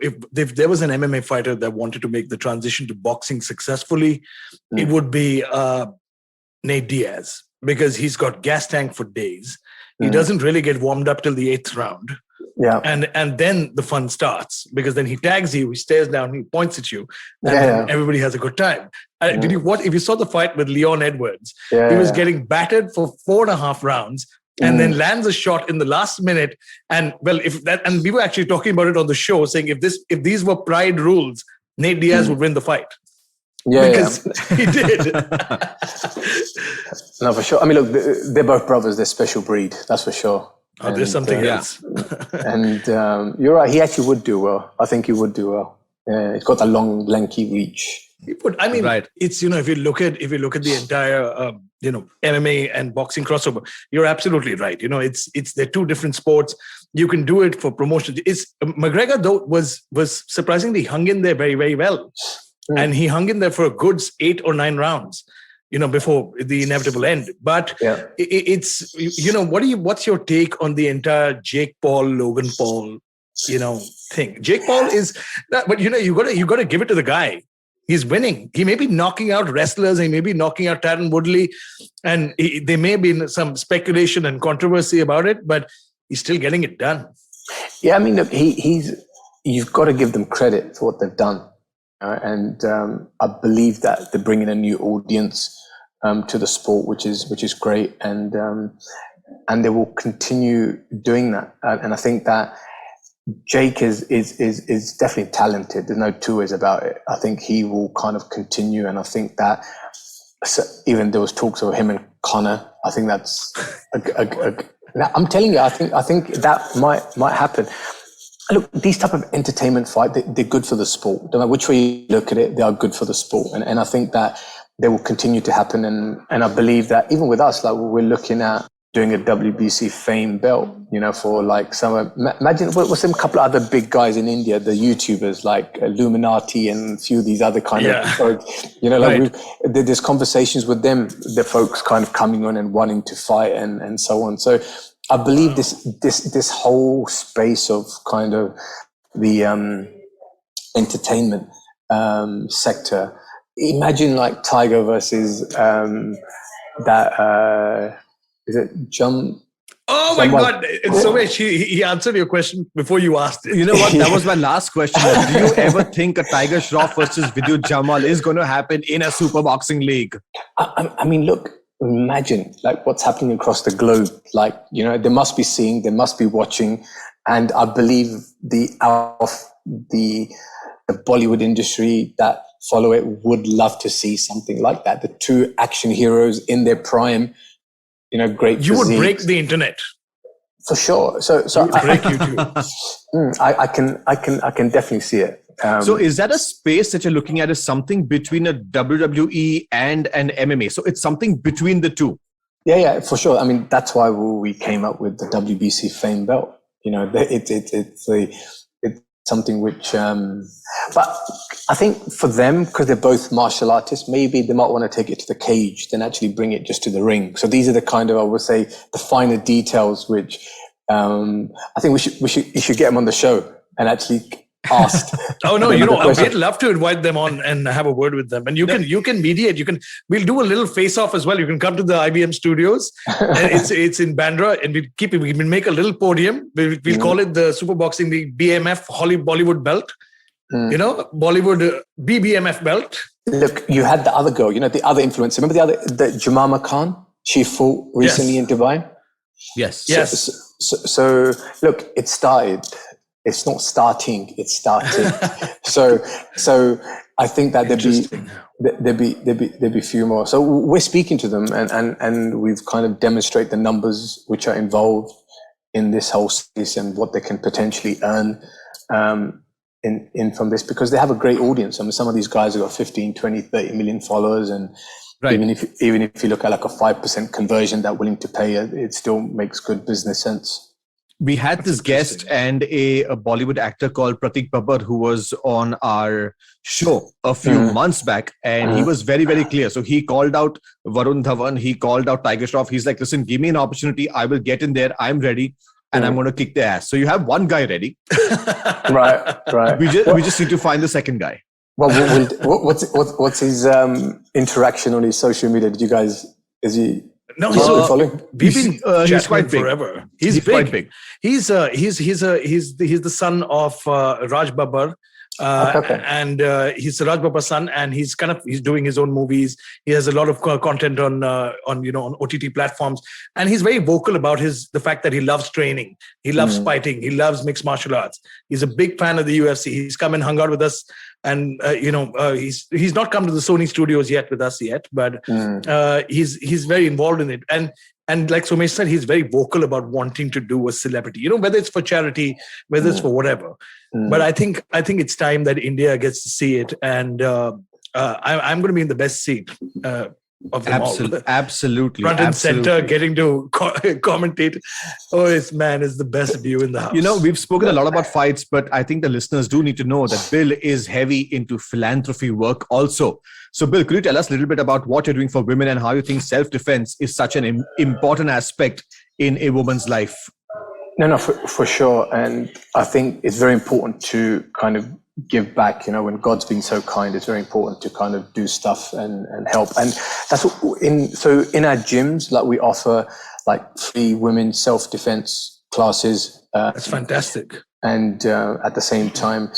there was an MMA fighter that wanted to make the transition to boxing successfully, it would be Nate Diaz, because he's got gas tank for days. He doesn't really get warmed up till the 8th round. Yeah. And then the fun starts, because then he tags you, he stares down, he points at you, and then everybody has a good time. Did you if you saw the fight with Leon Edwards, he was getting battered for 4.5 rounds and then lands a shot in the last minute. And and we were actually talking about it on the show, saying if these were Pride rules, Nate Diaz would win the fight. Because he did. No, for sure. I mean, look, they're both brothers. They're special breed. That's for sure. Oh, there's something else. And you're right. He actually would do well. I think he would do well. He's got a long, lanky reach. He would. I mean, it's if you look at the entire MMA and boxing crossover, you're absolutely right. They're 2 different sports. You can do it for promotion. McGregor though was surprisingly hung in there very, very well. And he hung in there for a good 8 or 9 rounds, before the inevitable end. But it's, what's your take on the entire Jake Paul, Logan Paul, thing? Jake Paul is, but you got to give it to the guy. He's winning. He may be knocking out wrestlers. He may be knocking out Tyron Woodley, and there may be some speculation and controversy about it, but he's still getting it done. Yeah, I mean, look, you've got to give them credit for what they've done. And I believe that they're bringing a new audience to the sport, which is great, and they will continue doing that. And I think that Jake is definitely talented. There's no 2 ways about it. I think he will kind of continue, and I think that even there was talks of him and Conor. I think that's I'm telling you, I think that might happen. Look, these type of entertainment fight, they're good for the sport. No matter which way you look at it, they are good for the sport. And I think that they will continue to happen. And I believe that even with us, like we're looking at doing a WBC fame belt, for like some, imagine what's some couple of other big guys in India, the YouTubers like Illuminati and a few of these other kind of folks, Right. there's conversations with them, the folks kind of coming on and wanting to fight and so on. So I believe this whole space of kind of the entertainment sector. Imagine like Tiger versus is it Jum? Oh my God! Somesh, he answered your question before you asked it. You know what? That was my last question. Do you ever think a Tiger Shroff versus Vidyut Jamal is going to happen in a super boxing league? I mean, look. Imagine like what's happening across the globe. Like, they must be seeing, they must be watching. And I believe the Bollywood industry that follow it would love to see something like that. The two action heroes in their prime, great. You would break the internet. For sure. So break YouTube. I can definitely see it. So is that a space that you're looking at as something between a WWE and an MMA? So it's something between the two. Yeah, for sure. I mean, that's why we came up with the WBC fame belt. It's something which, but I think for them, because they're both martial artists, maybe they might want to take it to the cage than actually bring it just to the ring. So these are the kind of, I would say, the finer details which I think you should get them on the show and actually asked. Oh no, we'd love to invite them on and have a word with them. And you can mediate. We'll do a little face-off as well. You can come to the IBM studios. It's in Bandra, and we can make a little podium. We'll call it the Super Boxing League BMF Bollywood belt. Bollywood BBMF belt. Look, you had the other girl. The other influencer. Remember the Jemima Khan? She fought recently in Dubai. Yes. So look, it started. It's not starting, it's starting. so I think that there'd be few more. So we're speaking to them and we've kind of demonstrate the numbers which are involved in this whole space and what they can potentially earn in from this, because they have a great audience. I mean, some of these guys have got 15, 20, 30 million followers, and right. even if you look at like a 5% conversion that willing to pay it still makes good business sense. We had this guest and a Bollywood actor called Pratik Babbar who was on our show a few months back, and he was very, very clear. So he called out Varun Dhawan, he called out Tiger Shroff. He's like, listen, give me an opportunity. I will get in there. I'm ready. And I'm going to kick their ass. So you have one guy ready. Right. We just need to find the second guy. Well, what's his interaction on his social media? Is he? No, following. We've been he's quite big. Forever. He's quite big. He's the son of Raj Babbar. And he's Raj Babbar's son, and he's doing his own movies. He has a lot of content on OTT platforms, and he's very vocal about the fact that he loves training, he loves fighting, he loves mixed martial arts. He's a big fan of the UFC. He's come and hung out with us, and he's not come to the Sony studios with us yet, but he's very involved in it. And like Somesh said, he's very vocal about wanting to do a celebrity, whether it's for charity, whether it's for whatever. But I think it's time that India gets to see it, and I'm going to be in the best seat of them all. Absolutely, front and center, getting to commentate. It's the best view in the house. We've spoken a lot about fights, but I think the listeners do need to know that Bill is heavy into philanthropy work also. So, Bill, could you tell us a little bit about what you're doing for women and how you think self-defense is such an important aspect in a woman's life? No, for sure. And I think it's very important to kind of give back. When God's been so kind, it's very important to kind of do stuff and help. And that's what in our gyms, like we offer like free women's self-defense classes. That's fantastic. And at the same time,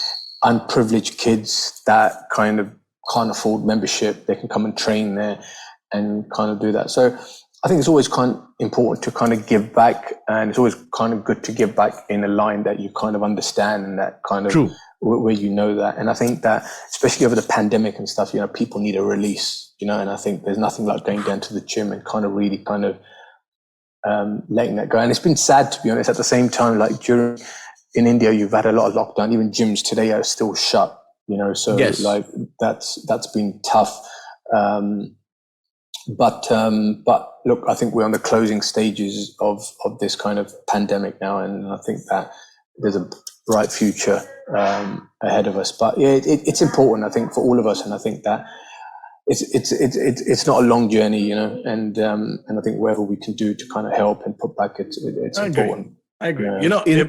unprivileged kids that kind of can't afford membership, they can come and train there and kind of do that. So I think it's always kind of important to kind of give back, and it's always kind of good to give back in a line that you kind of understand and that kind of where that. And I think that especially over the pandemic and stuff, people need a release, and I think there's nothing like going down to the gym and kind of really kind of letting that go. And it's been sad, to be honest, at the same time, like during in India, you've had a lot of lockdown. Even gyms today are still shut. So like that's been tough. But look, I think we're on the closing stages of this kind of pandemic now, and I think that there's a bright future ahead of us. But yeah, it's important, I think, for all of us, and I think that it's not a long journey, and I think whatever we can do to kind of help and put back, it's important. I agree.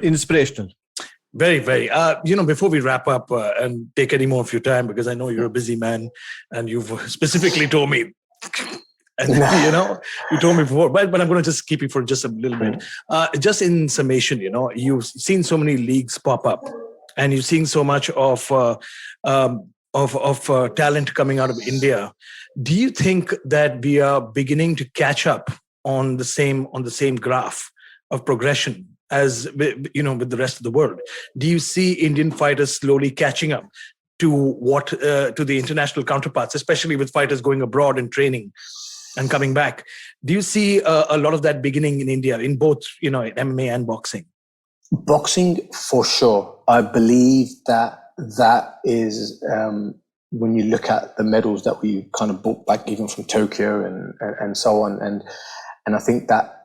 Inspirational. Very, very. Before we wrap up and take any more of your time, because I know you're a busy man, and you've specifically told me, and you told me before, but I'm going to just keep you for just a little bit. Just in summation, you've seen so many leagues pop up, and you've seen so much of talent coming out of India. Do you think that we are beginning to catch up on the same graph of progression as with the rest of the world? Do you see Indian fighters slowly catching up to to the international counterparts, especially with fighters going abroad and training and coming back? Do you see a lot of that beginning in India in both MMA and boxing? Boxing, for sure. I believe that is when you look at the medals that we kind of brought back even from Tokyo and so on, and I think that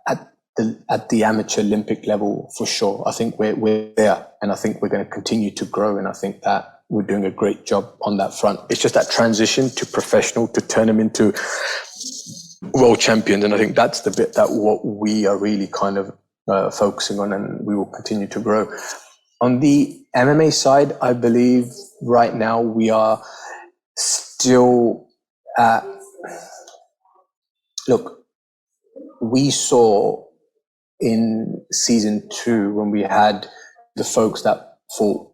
at the amateur Olympic level, for sure, I think we're there, and I think we're going to continue to grow, and I think that we're doing a great job on that front. It's just that transition to professional, to turn them into world champions, and I think that's the bit that what we are really kind of focusing on, and we will continue to grow. On the MMA side, I believe right now we are still at... Look, we saw in season 2 when we had the folks that fought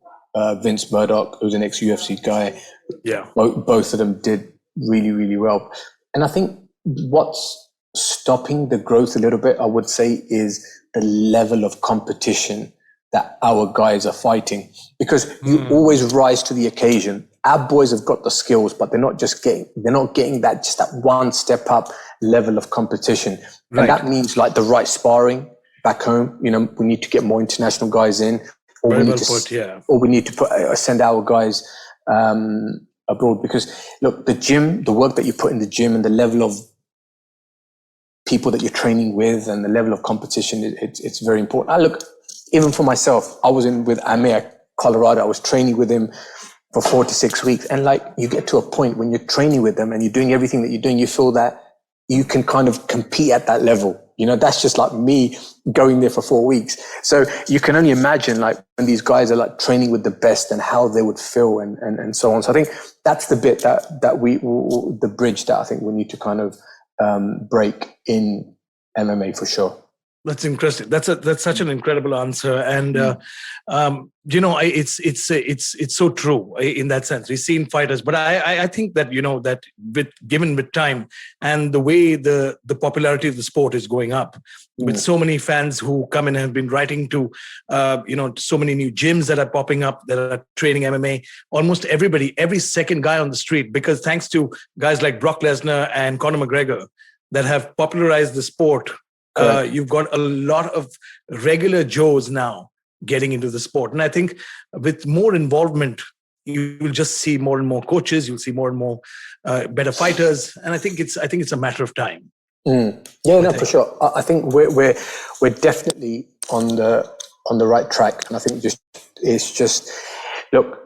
Vince Murdoch, who's an ex-UFC guy. Yeah. Both of them did really, really well. And I think what's stopping the growth a little bit, I would say, is the level of competition that our guys are fighting. Because you always rise to the occasion. Our boys have got the skills, but they're not getting that one step up level of competition. Right. And that means like the right sparring back home. We need to get more international guys in, or we need to send our guys abroad. Because look, the work that you put in the gym, and the level of people that you're training with, and the level of competition, it's very important. Look, even for myself, I was with Amir, Colorado. I was training with him for 4 to 6 weeks, and like you get to a point when you're training with them and you're doing everything that you're doing, you feel that you can kind of compete at that level. That's just like me going there for 4 weeks. So you can only imagine like when these guys are like training with the best and how they would feel and so on. So I think that's the bit that the bridge that I think we need to kind of break in MMA for sure. That's interesting. That's such an incredible answer, and it's so true in that sense. We've seen fighters, but I think that that given with time and the way the popularity of the sport is going up, with so many fans who come in and have been writing to so many new gyms that are popping up that are training MMA. Almost everybody, every second guy on the street, because thanks to guys like Brock Lesnar and Conor McGregor that have popularized the sport. You've got a lot of regular Joes now getting into the sport. And I think with more involvement, you will just see more and more coaches, you'll see more and more better fighters. And I think it's a matter of time. For sure. I think we're definitely on the right track. And I think look,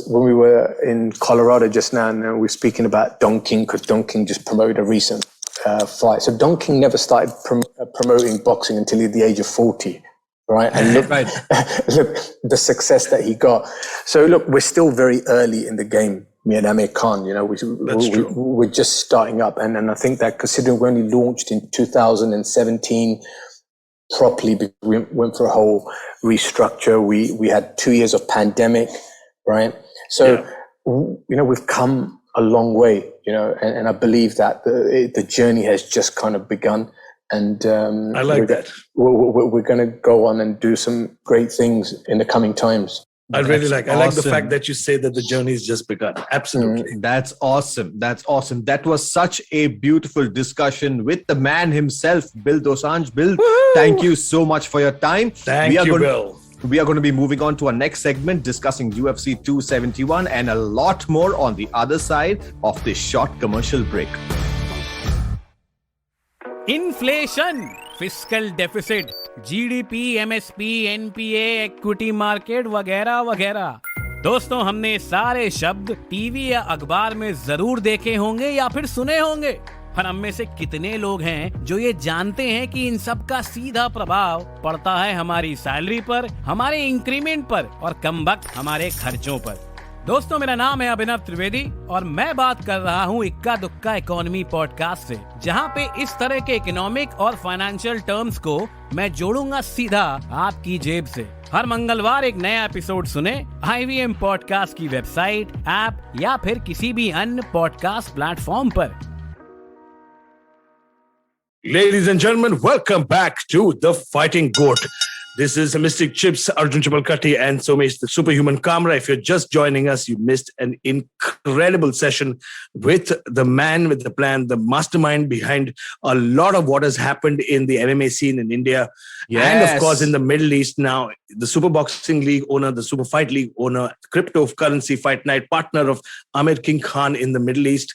when we were in Colorado just now, and we were speaking about Don King, because Don King just promoted a recent fight. So Don King never started promoting boxing until the age of 40, right? And look, look the success that he got. So look, we're still very early in the game. Me and Amir Khan, we're just starting up, and I think that considering we only launched in 2017 properly, we went for a whole restructure. We had 2 years of pandemic. Right. So, we've come a long way, and I believe that the journey has just kind of begun. And I like that. We're going to go on and do some great things in the coming times. I really like. I like the awesome. fact that you say that the journey is just begun. Absolutely. That's awesome. That's awesome. That was such a beautiful discussion with the man himself, Bill Dosanjh. Bill, thank you so much for your time. Thank you, Bill. We are going to be moving on to our next segment, discussing UFC 271 and a lot more on the other side of this short commercial break. Inflation, fiscal deficit, GDP, MSP, NPA, equity market वगैरह वगैरह। दोस्तों, हमने सारे शब्द TV या अखबार में जरूर देखे होंगे या फिर सुने होंगे, पर हम में से कितने लोग हैं जो ये जानते हैं कि इन सब का सीधा प्रभाव पड़ता है हमारी सैलरी पर, हमारे इंक्रीमेंट पर और कमबख्त हमारे खर्चों पर। दोस्तों, मेरा नाम है अभिनव त्रिवेदी और मैं बात कर रहा हूँ इक्का दुक्का इकोनॉमी पॉडकास्ट से, जहाँ पे इस तरह के इकोनॉमिक और फाइनेंशियल टर्म्स को मैं जोड़ूंगा सीधा आपकी जेब से। हर मंगलवार एक नया एपिसोड सुने IVM पॉडकास्ट की वेबसाइट, ऐप या फिर किसी भी अन्य पॉडकास्ट प्लेटफॉर्म पर। Ladies and gentlemen, welcome back to the Fighting G.O.A.T. This is Mystic Chips, Arjun Chipalkatti, and Somesh, the Superhuman Kamra. If you're just joining us, you missed an incredible session with the man with the plan, the mastermind behind a lot of what has happened in the MMA scene in India. Yes. And of course, in the Middle East now, the Super Boxing League owner, the Super Fight League owner, cryptocurrency fight night partner of Amir King Khan in the Middle East.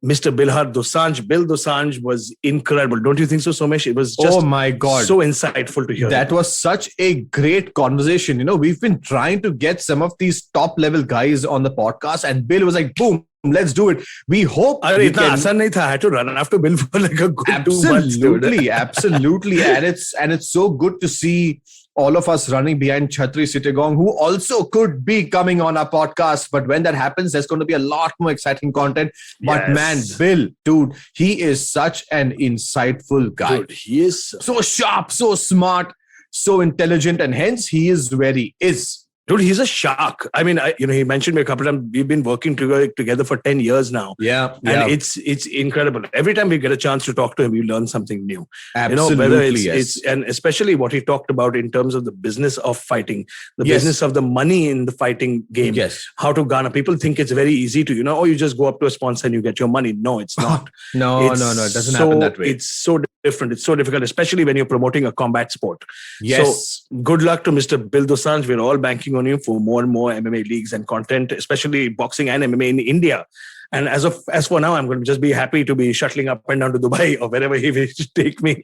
Mr. Bill Dosanjh. Bill Dosanjh was incredible. Don't you think so, Somesh? It was just oh my God, so insightful to hear. That was such a great conversation. You know, we've been trying to get some of these top level guys on the podcast, and Bill was like, boom, let's do it. We hope I had to run after Bill for like a good 2 months. Absolutely. And it's so good to see all of us running behind Chhatri Sittagong, who also could be coming on our podcast. But when that happens, there's going to be a lot more exciting content. But man, Bill, dude, he is such an insightful guy. Dude, he is so sharp, so smart, so intelligent, and hence he is where he is. Dude, he's a shark. I mean, he mentioned me a couple of times. We've been working together for 10 years now. Yeah. And it's incredible. Every time we get a chance to talk to him, you learn something new. Absolutely, whether it's and especially what he talked about in terms of the business of fighting, the business of the money in the fighting game. Yes. How to garner. People think it's very easy to, you just go up to a sponsor and you get your money. No, it's not. No. It doesn't happen that way. It's so different. It's so difficult, especially when you're promoting a combat sport. Yes. So good luck to Mr. Bill Dosanjh. We're all banking on you for more and more MMA leagues and content, especially boxing and MMA in India. And as for now, I'm going to just be happy to be shuttling up and down to Dubai or wherever he wishes to take me.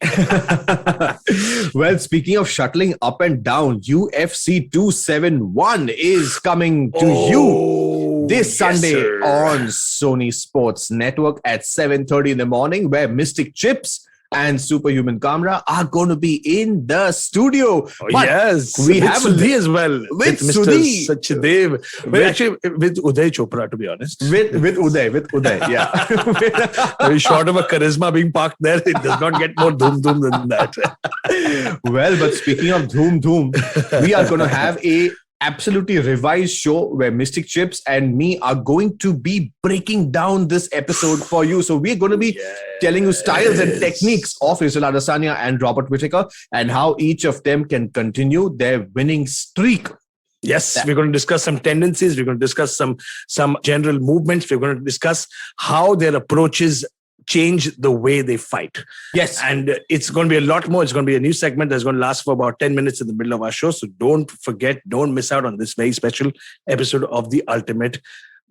Well, speaking of shuttling up and down, UFC 271 is coming to you this Sunday on Sony Sports Network at 7:30 in the morning, where Mystic Chips and Superhuman Kamra are going to be in the studio. Yes. We have Sudhi as well. With Mr. Sudhi. Sachdev. We're actually with Uday Chopra, to be honest. With Uday, yeah. Very short of a charisma being parked there. It does not get more dhoom than that. Well, but speaking of dhoom, we are going to have a absolutely revised show where Mystic Chips and me are going to be breaking down this episode for you. So we're going to be telling you styles and techniques of Israel Adesanya and Robert Whittaker and how each of them can continue their winning streak. Yes, we're going to discuss some tendencies. We're going to discuss some general movements. We're going to discuss how their approaches change the way they fight. Yes. And it's going to be a lot more. It's going to be a new segment that's going to last for about 10 minutes in the middle of our show. So don't miss out on this very special episode of The Ultimate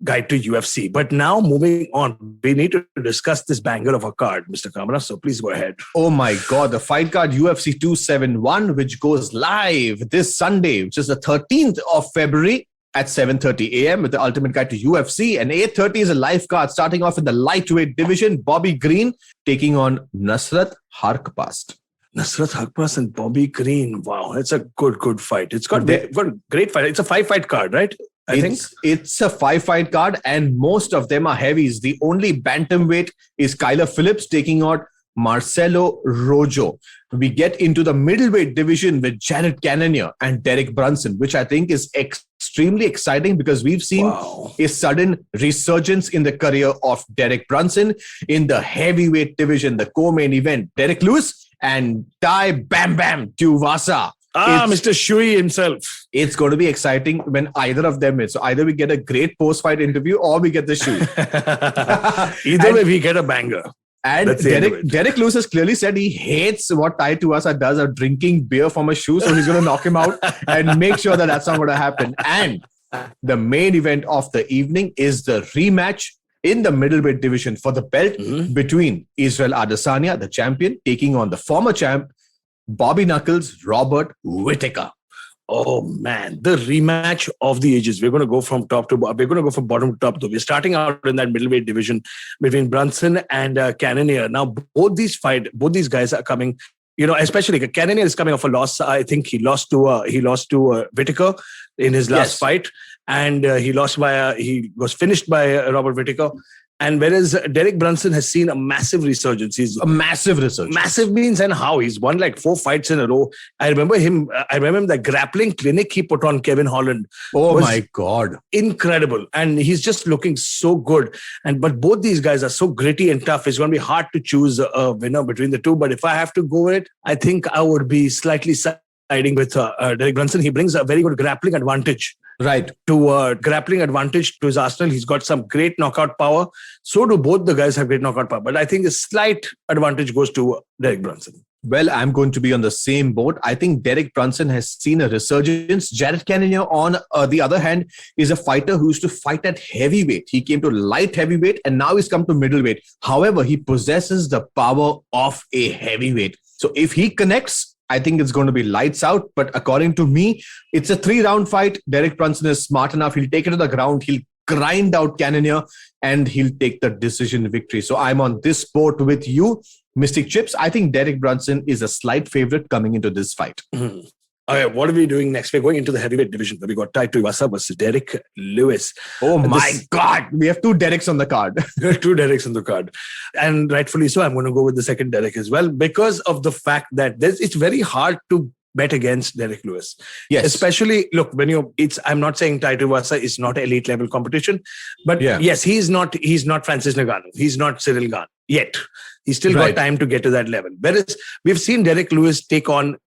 Guide to UFC. But now moving on, we need to discuss this banger of a card, Mr. Kamra. So please go ahead. Oh my God, the fight card UFC 271, which goes live this Sunday, which is the 13th of February. At 7:30 a.m. with the Ultimate Guide to UFC. And 8:30 is a live card starting off in the lightweight division. Bobby Green taking on Nasrat Harkpast. Nasrat Harkpast and Bobby Green. Wow, it's a good fight. It's got a great fight. It's a 5-fight card, right? I think it's a 5-fight card, and most of them are heavies. The only bantamweight is Kyler Phillips taking on Marcelo Rojo. We get into the middleweight division with Jared Cannonier and Derek Brunson, which I think is extremely exciting because we've seen a sudden resurgence in the career of Derek Brunson. In the heavyweight division, the co-main event, Derek Lewis and Tai Bam Bam Tuivasa Mr. Shui himself. It's going to be exciting when either of them is. So either we get a great post-fight interview or we get the Shui. Either way, we get a banger. And Derek Lewis has clearly said he hates what Tai Tuivasa does of drinking beer from a shoe. So he's going to knock him out and make sure that that's not going to happen. And the main event of the evening is the rematch in the middleweight division for the belt between Israel Adesanya, the champion, taking on the former champ, Bobby Knuckles, Robert Whittaker. Oh man, the rematch of the ages. We're going to go from top to bottom. We're going to go from bottom to top. Though we're starting out in that middleweight division between Brunson and Cannonier. Now, both these guys are coming. You know, especially Cannonier is coming off a loss. I think he lost to Whittaker in his last fight, and he was finished by Robert Whittaker. And whereas Derek Brunson has seen a massive resurgence. Massive means and how. He's won like 4 fights in a row. I remember the grappling clinic he put on Kevin Holland. Oh my God. Incredible. And he's just looking so good. But both these guys are so gritty and tough. It's going to be hard to choose a winner between the two. But if I have to go with it, I think I would be slightly siding with Derek Brunson. He brings a very good grappling advantage. Right. To grappling advantage to his arsenal. He's got some great knockout power. So do both the guys have great knockout power. But I think a slight advantage goes to Derek Brunson. Well, I'm going to be on the same boat. I think Derek Brunson has seen a resurgence. Jared Cannonier, on the other hand, is a fighter who used to fight at heavyweight. He came to light heavyweight and now he's come to middleweight. However, he possesses the power of a heavyweight. So if he connects, I think it's going to be lights out. But according to me, it's a 3-round fight. Derek Brunson is smart enough. He'll take it to the ground. He'll grind out Cannonier and he'll take the decision victory. So I'm on this boat with you, Mystic Chips. I think Derek Brunson is a slight favorite coming into this fight. Mm-hmm. All right, what are we doing next? We're going into the heavyweight division. We got Tai Tuivasa versus Derek Lewis. Oh my God. We have 2 Dereks on the card. 2 Dereks on the card. And rightfully so, I'm going to go with the second Derek as well because of the fact that it's very hard to bet against Derek Lewis. Yes. Especially, look, I'm not saying Tai Tuivasa is not elite level competition, but yes, he's not Francis Ngannou. He's not Cyril Gane yet. He's still got time to get to that level. Whereas we've seen Derek Lewis take on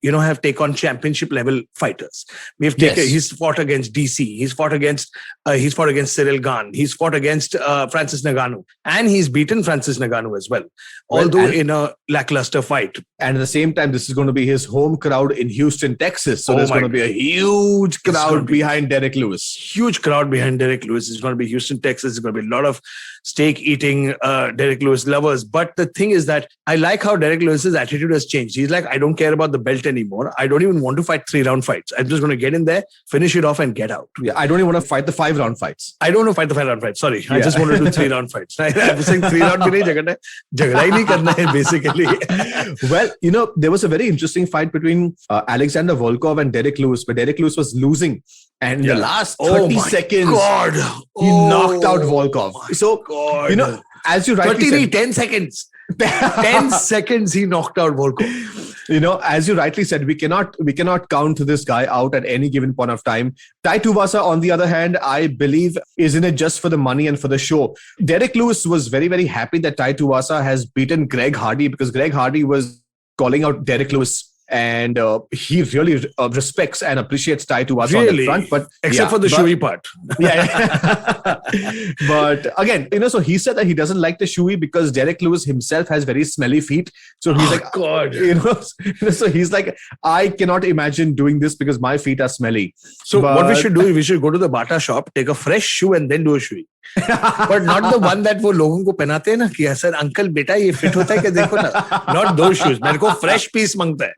championship level fighters. He's fought against DC. He's fought against Cyril Gane. He's fought against Francis Ngannou, and he's beaten Francis Ngannou as well. Although in a lackluster fight. And at the same time, this is going to be his home crowd in Houston, Texas. So there's going to be a huge crowd behind Derek Lewis. Huge crowd behind Derek Lewis. It's going to be Houston, Texas. It's going to be a lot of steak-eating Derek Lewis lovers. But the thing is that I like how Derek Lewis's attitude has changed. He's like, I don't care about the belt anymore. I don't even want to fight 3-round fights. I'm just going to get in there, finish it off and get out. Yeah, I don't even want to fight the 5-round fights. I don't want to fight the 5-round fights. Sorry. I just want to do 3-round fights. I'm saying 3-round ke nahi jagda hi nahi karna hai basically. Well, there was a very interesting fight between Alexander Volkov and Derek Lewis, where Derek Lewis was losing. And in the last 30 seconds, he knocked out Volkov. As you rightly said, 10 seconds. 10 seconds he knocked out Volkov. As you rightly said, we cannot count this guy out at any given point of time. Tai Tuivasa, on the other hand, I believe is in it just for the money and for the show. Derek Lewis was very, very happy that Tai Tuivasa has beaten Greg Hardy because Greg Hardy was calling out Derek Lewis. And he really respects and appreciates Tai Tuivasa on the front, but except for the Shui part. But again, so he said that he doesn't like the Shui because Derek Lewis himself has very smelly feet. So he's God. So he's like, I cannot imagine doing this because my feet are smelly. So what we should do is we should go to the Bata shop, take a fresh shoe and then do a Shui. But not the one that वो लोगों को पहनाते हैं ना कि sir uncle बेटा ये fit होता है क्या देखो ना. Not those shoes. मेरे को fresh piece मांगता है.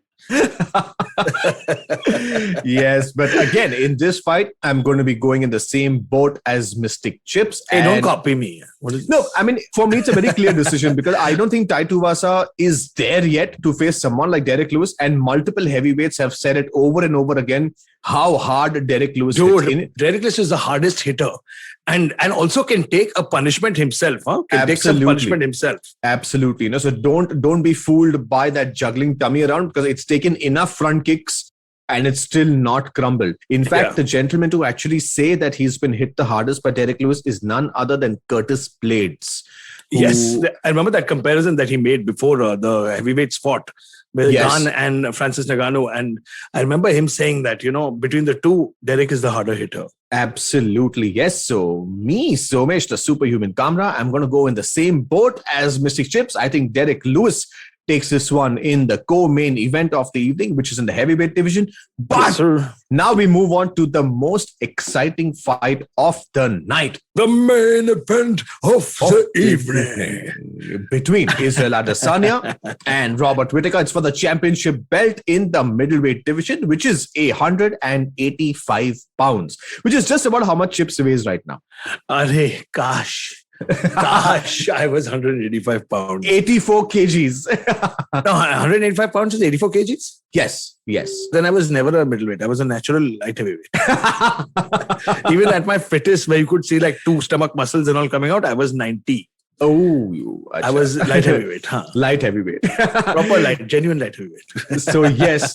Yes, but again, in this fight, I'm going to be going in the same boat as Mystic Chips. Hey, don't copy me. No, I mean, for me, it's a very clear decision because I don't think Tai Tuivasa is there yet to face someone like Derek Lewis, and multiple heavyweights have said it over and over again how hard Derek Lewis hits in. Derek Lewis is the hardest hitter and also can take a punishment himself. Can take some punishment himself. Absolutely. So don't be fooled by that juggling tummy around because it's taken enough front kicks and it's still not crumbled. In fact, the gentleman to actually say that he's been hit the hardest by Derek Lewis is none other than Curtis Blades. Yes, I remember that comparison that he made before the heavyweights fought with Khan and Francis Ngannou. And I remember him saying that, between the two, Derek is the harder hitter. Absolutely, yes. So me, Somesh, the superhuman Kamra, I'm going to go in the same boat as Mystic Chips. I think Derek Lewis takes this one in the co-main event of the evening, which is in the heavyweight division. But now we move on to the most exciting fight of the night. The main event of the evening. Between Israel Adesanya and Robert Whittaker. It's for the championship belt in the middleweight division, which is 185 pounds, which is just about how much Chips weighs right now. Arey, gosh, I was 185 pounds. 84 kgs. No, 185 pounds is 84 kgs? Yes. Then I was never a middleweight. I was a natural light heavyweight. Even at my fittest, where you could see like 2 stomach muscles and all coming out, I was 90. Oh, I was light heavyweight. Huh? Light heavyweight. Proper light, genuine light heavyweight. So yes,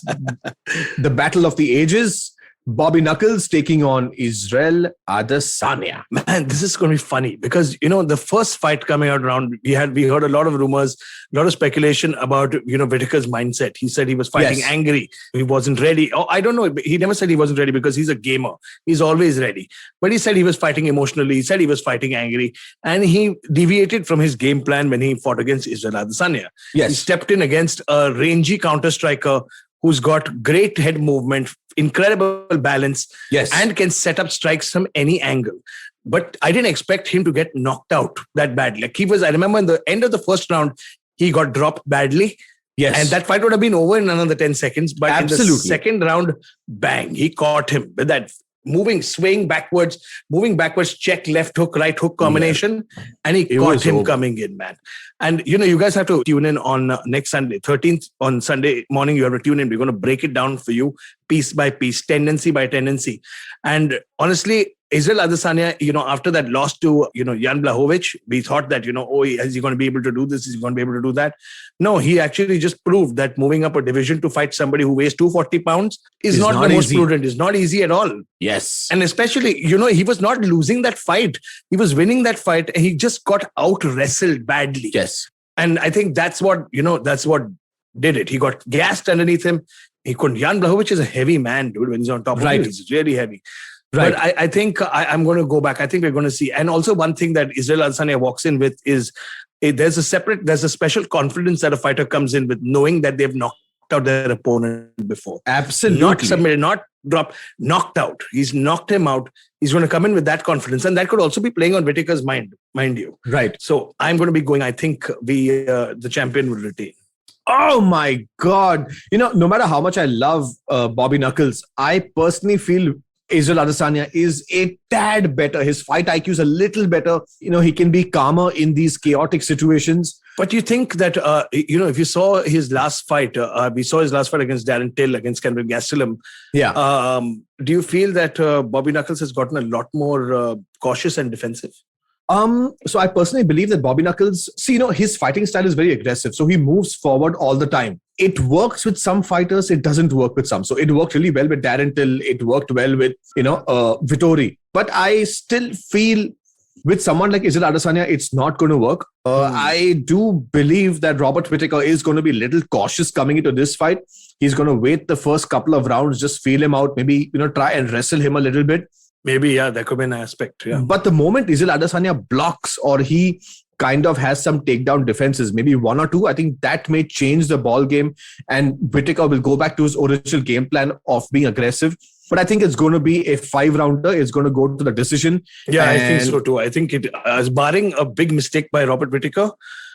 the battle of the ages. Bobby Knuckles taking on Israel Adesanya. Man, this is going to be funny because, the first fight coming out around, we heard a lot of rumors, a lot of speculation about, Whittaker's mindset. He said he was fighting angry. He wasn't ready. Oh, I don't know. He never said he wasn't ready because he's a gamer. He's always ready. But he said he was fighting emotionally. He said he was fighting angry. And he deviated from his game plan when he fought against Israel Adesanya. Yes. He stepped in against a rangy counter striker who's got great head movement, incredible balance, and can set up strikes from any angle. But I didn't expect him to get knocked out that badly. Like I remember in the end of the first round, he got dropped badly. Yes. And that fight would have been over in another 10 seconds. But in the second round, bang, he caught him with that swaying backwards, check, left hook, right hook combination. And he caught him coming in, man. And, you guys have to tune in on next Sunday, 13th, on Sunday morning. You have to tune in. We're going to break it down for you piece by piece, tendency by tendency. And honestly, Israel Adesanya, after that loss to, Jan Blachowicz, we thought that, is he going to be able to do this? Is he going to be able to do that? No, he actually just proved that moving up a division to fight somebody who weighs 240 pounds is not the most prudent. It's not easy at all. Yes. And especially, he was not losing that fight. He was winning that fight and he just got out wrestled badly. Yes. And I think that's what did it. He got gassed underneath him. He couldn't. Jan Blachowicz is a heavy man, dude. When he's on top of you, he's really heavy. Right. But I think I'm going to go back. I think we're going to see. And also one thing that Israel Adesanya walks in with is there's a special confidence that a fighter comes in with, knowing that they've knocked out their opponent before. Absolutely. Not submitted, not dropped, knocked out. He's knocked him out. He's going to come in with that confidence. And that could also be playing on Whittaker's mind you. Right. So I'm going to be going, I think the champion will retain. Oh my God. No matter how much I love Bobby Knuckles, I personally feel Israel Adesanya is a tad better. His fight IQ is a little better. He can be calmer in these chaotic situations. But you think that, if you saw his last fight, we saw his last fight against Darren Till, against Kelvin Gastelum. Yeah. Do you feel that Bobby Knuckles has gotten a lot more cautious and defensive? So I personally believe that Bobby Knuckles, his fighting style is very aggressive. So he moves forward all the time. It works with some fighters. It doesn't work with some. So it worked really well with Darren Till. It worked well with, Vittori. But I still feel with someone like Israel Adesanya, it's not going to work. I do believe that Robert Whittaker is going to be a little cautious coming into this fight. He's going to wait the first couple of rounds, just feel him out, maybe, try and wrestle him a little bit. Maybe, that could be an aspect. Yeah. But the moment Israel Adesanya blocks or he kind of has some takedown defenses, maybe 1 or 2, I think that may change the ball game and Whittaker will go back to his original game plan of being aggressive. But I think it's going to be a 5-rounder. It's going to go to the decision. Yeah, I think so too. I think it is barring a big mistake by Robert Whittaker,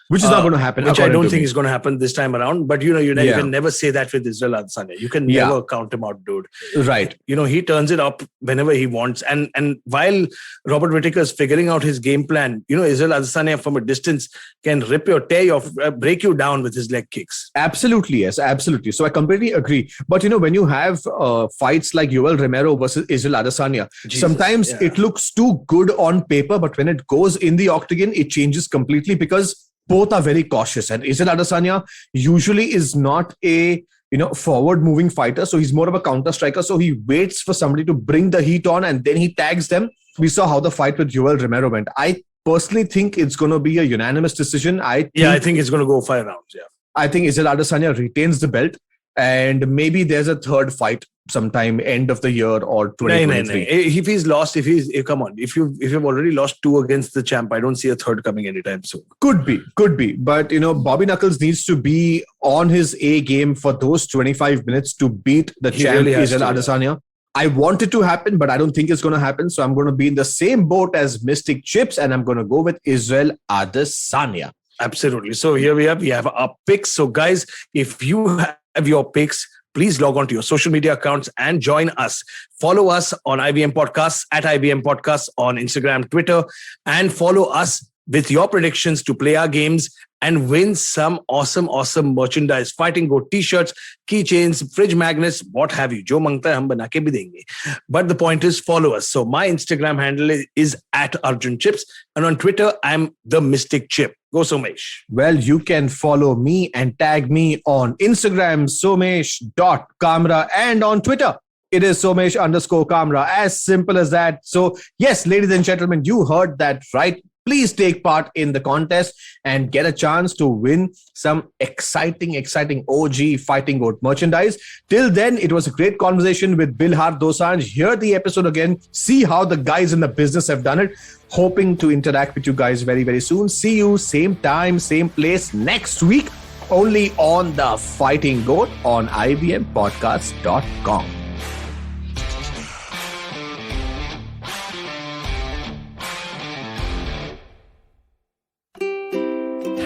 which is not going to happen. Which I don't think is going to happen this time around. But, you can never say that with Israel Adesanya. You can never count him out, dude. Right. He turns it up whenever he wants. And while Robert Whittaker is figuring out his game plan, Israel Adesanya from a distance can rip your tear off, break you down with his leg kicks. Absolutely, yes. Absolutely. So I completely agree. But, when you have fights like Yoel Romero versus Israel Adesanya, sometimes it looks too good on paper. But when it goes in the octagon, it changes completely because both are very cautious. And Israel Adesanya usually is not a forward-moving fighter. So he's more of a counter striker. So he waits for somebody to bring the heat on and then he tags them. We saw how the fight with Yoel Romero went. I personally think it's going to be a unanimous decision. I think it's going to go 5 rounds. Yeah. I think Israel Adesanya retains the belt, and maybe there's a third fight sometime end of the year or 2023. If he's lost, come on, if you've already lost 2 against the champ, I don't see a third coming anytime soon. Could be. But Bobby Knuckles needs to be on his A game for those 25 minutes to beat the champ really Israel Adesanya. Yeah. I want it to happen, but I don't think it's going to happen. So I'm going to be in the same boat as Mystic Chips, and I'm going to go with Israel Adesanya. Absolutely. So here we have our picks. So guys, if you have your picks, please log on to your social media accounts and join us. Follow us on IBM Podcasts, at IBM Podcasts on Instagram, Twitter, and follow us with your predictions to play our games and win some awesome merchandise. Fighting G.O.A.T t-shirts, keychains, fridge magnets, what have you. Jo mangta hai, hum bana ke bhi denge. But the point is, follow us. So my Instagram handle is at Arjun Chips, and on Twitter, I'm the Mystic Chip. Go Somesh. Well, you can follow me and tag me on Instagram, somesh.kamra, and on Twitter, it is somesh_kamra. As simple as that. So yes, ladies and gentlemen, you heard that right. Please take part in the contest and get a chance to win some exciting OG Fighting G.O.A.T merchandise. Till then, it was a great conversation with Bill Dosanjh. Hear the episode again. See how the guys in the business have done it. Hoping to interact with you guys very, very soon. See you same time, same place next week. Only on the Fighting G.O.A.T on IBMPodcast.com.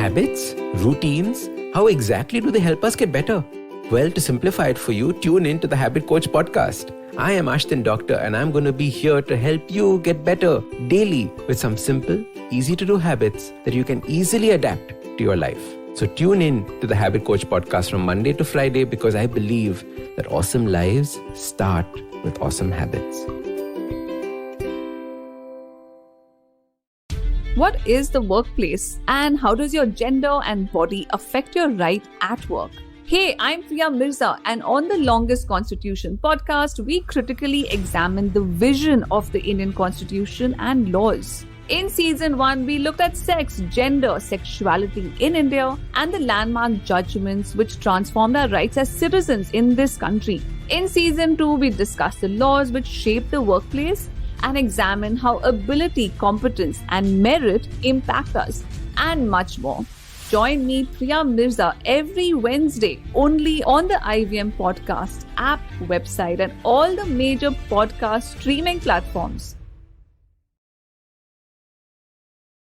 Habits? Routines? How exactly do they help us get better? Well, to simplify it for you, tune in to the Habit Coach podcast. I am Ashton Doctor, and I'm going to be here to help you get better daily with some simple, easy to do habits that you can easily adapt to your life. So tune in to the Habit Coach podcast from Monday to Friday, because I believe that awesome lives start with awesome habits. What is the workplace, and how does your gender and body affect your right at work? Hey, I'm Priya Mirza, and on the Longest Constitution podcast, we critically examine the vision of the Indian Constitution and laws. In season 1, we looked at sex, gender, sexuality in India, and the landmark judgments which transformed our rights as citizens in this country. In season 2, we discussed the laws which shape the workplace and examine how ability, competence, and merit impact us, and much more. Join me, Priya Mirza, every Wednesday only on the IVM Podcast app, website, and all the major podcast streaming platforms.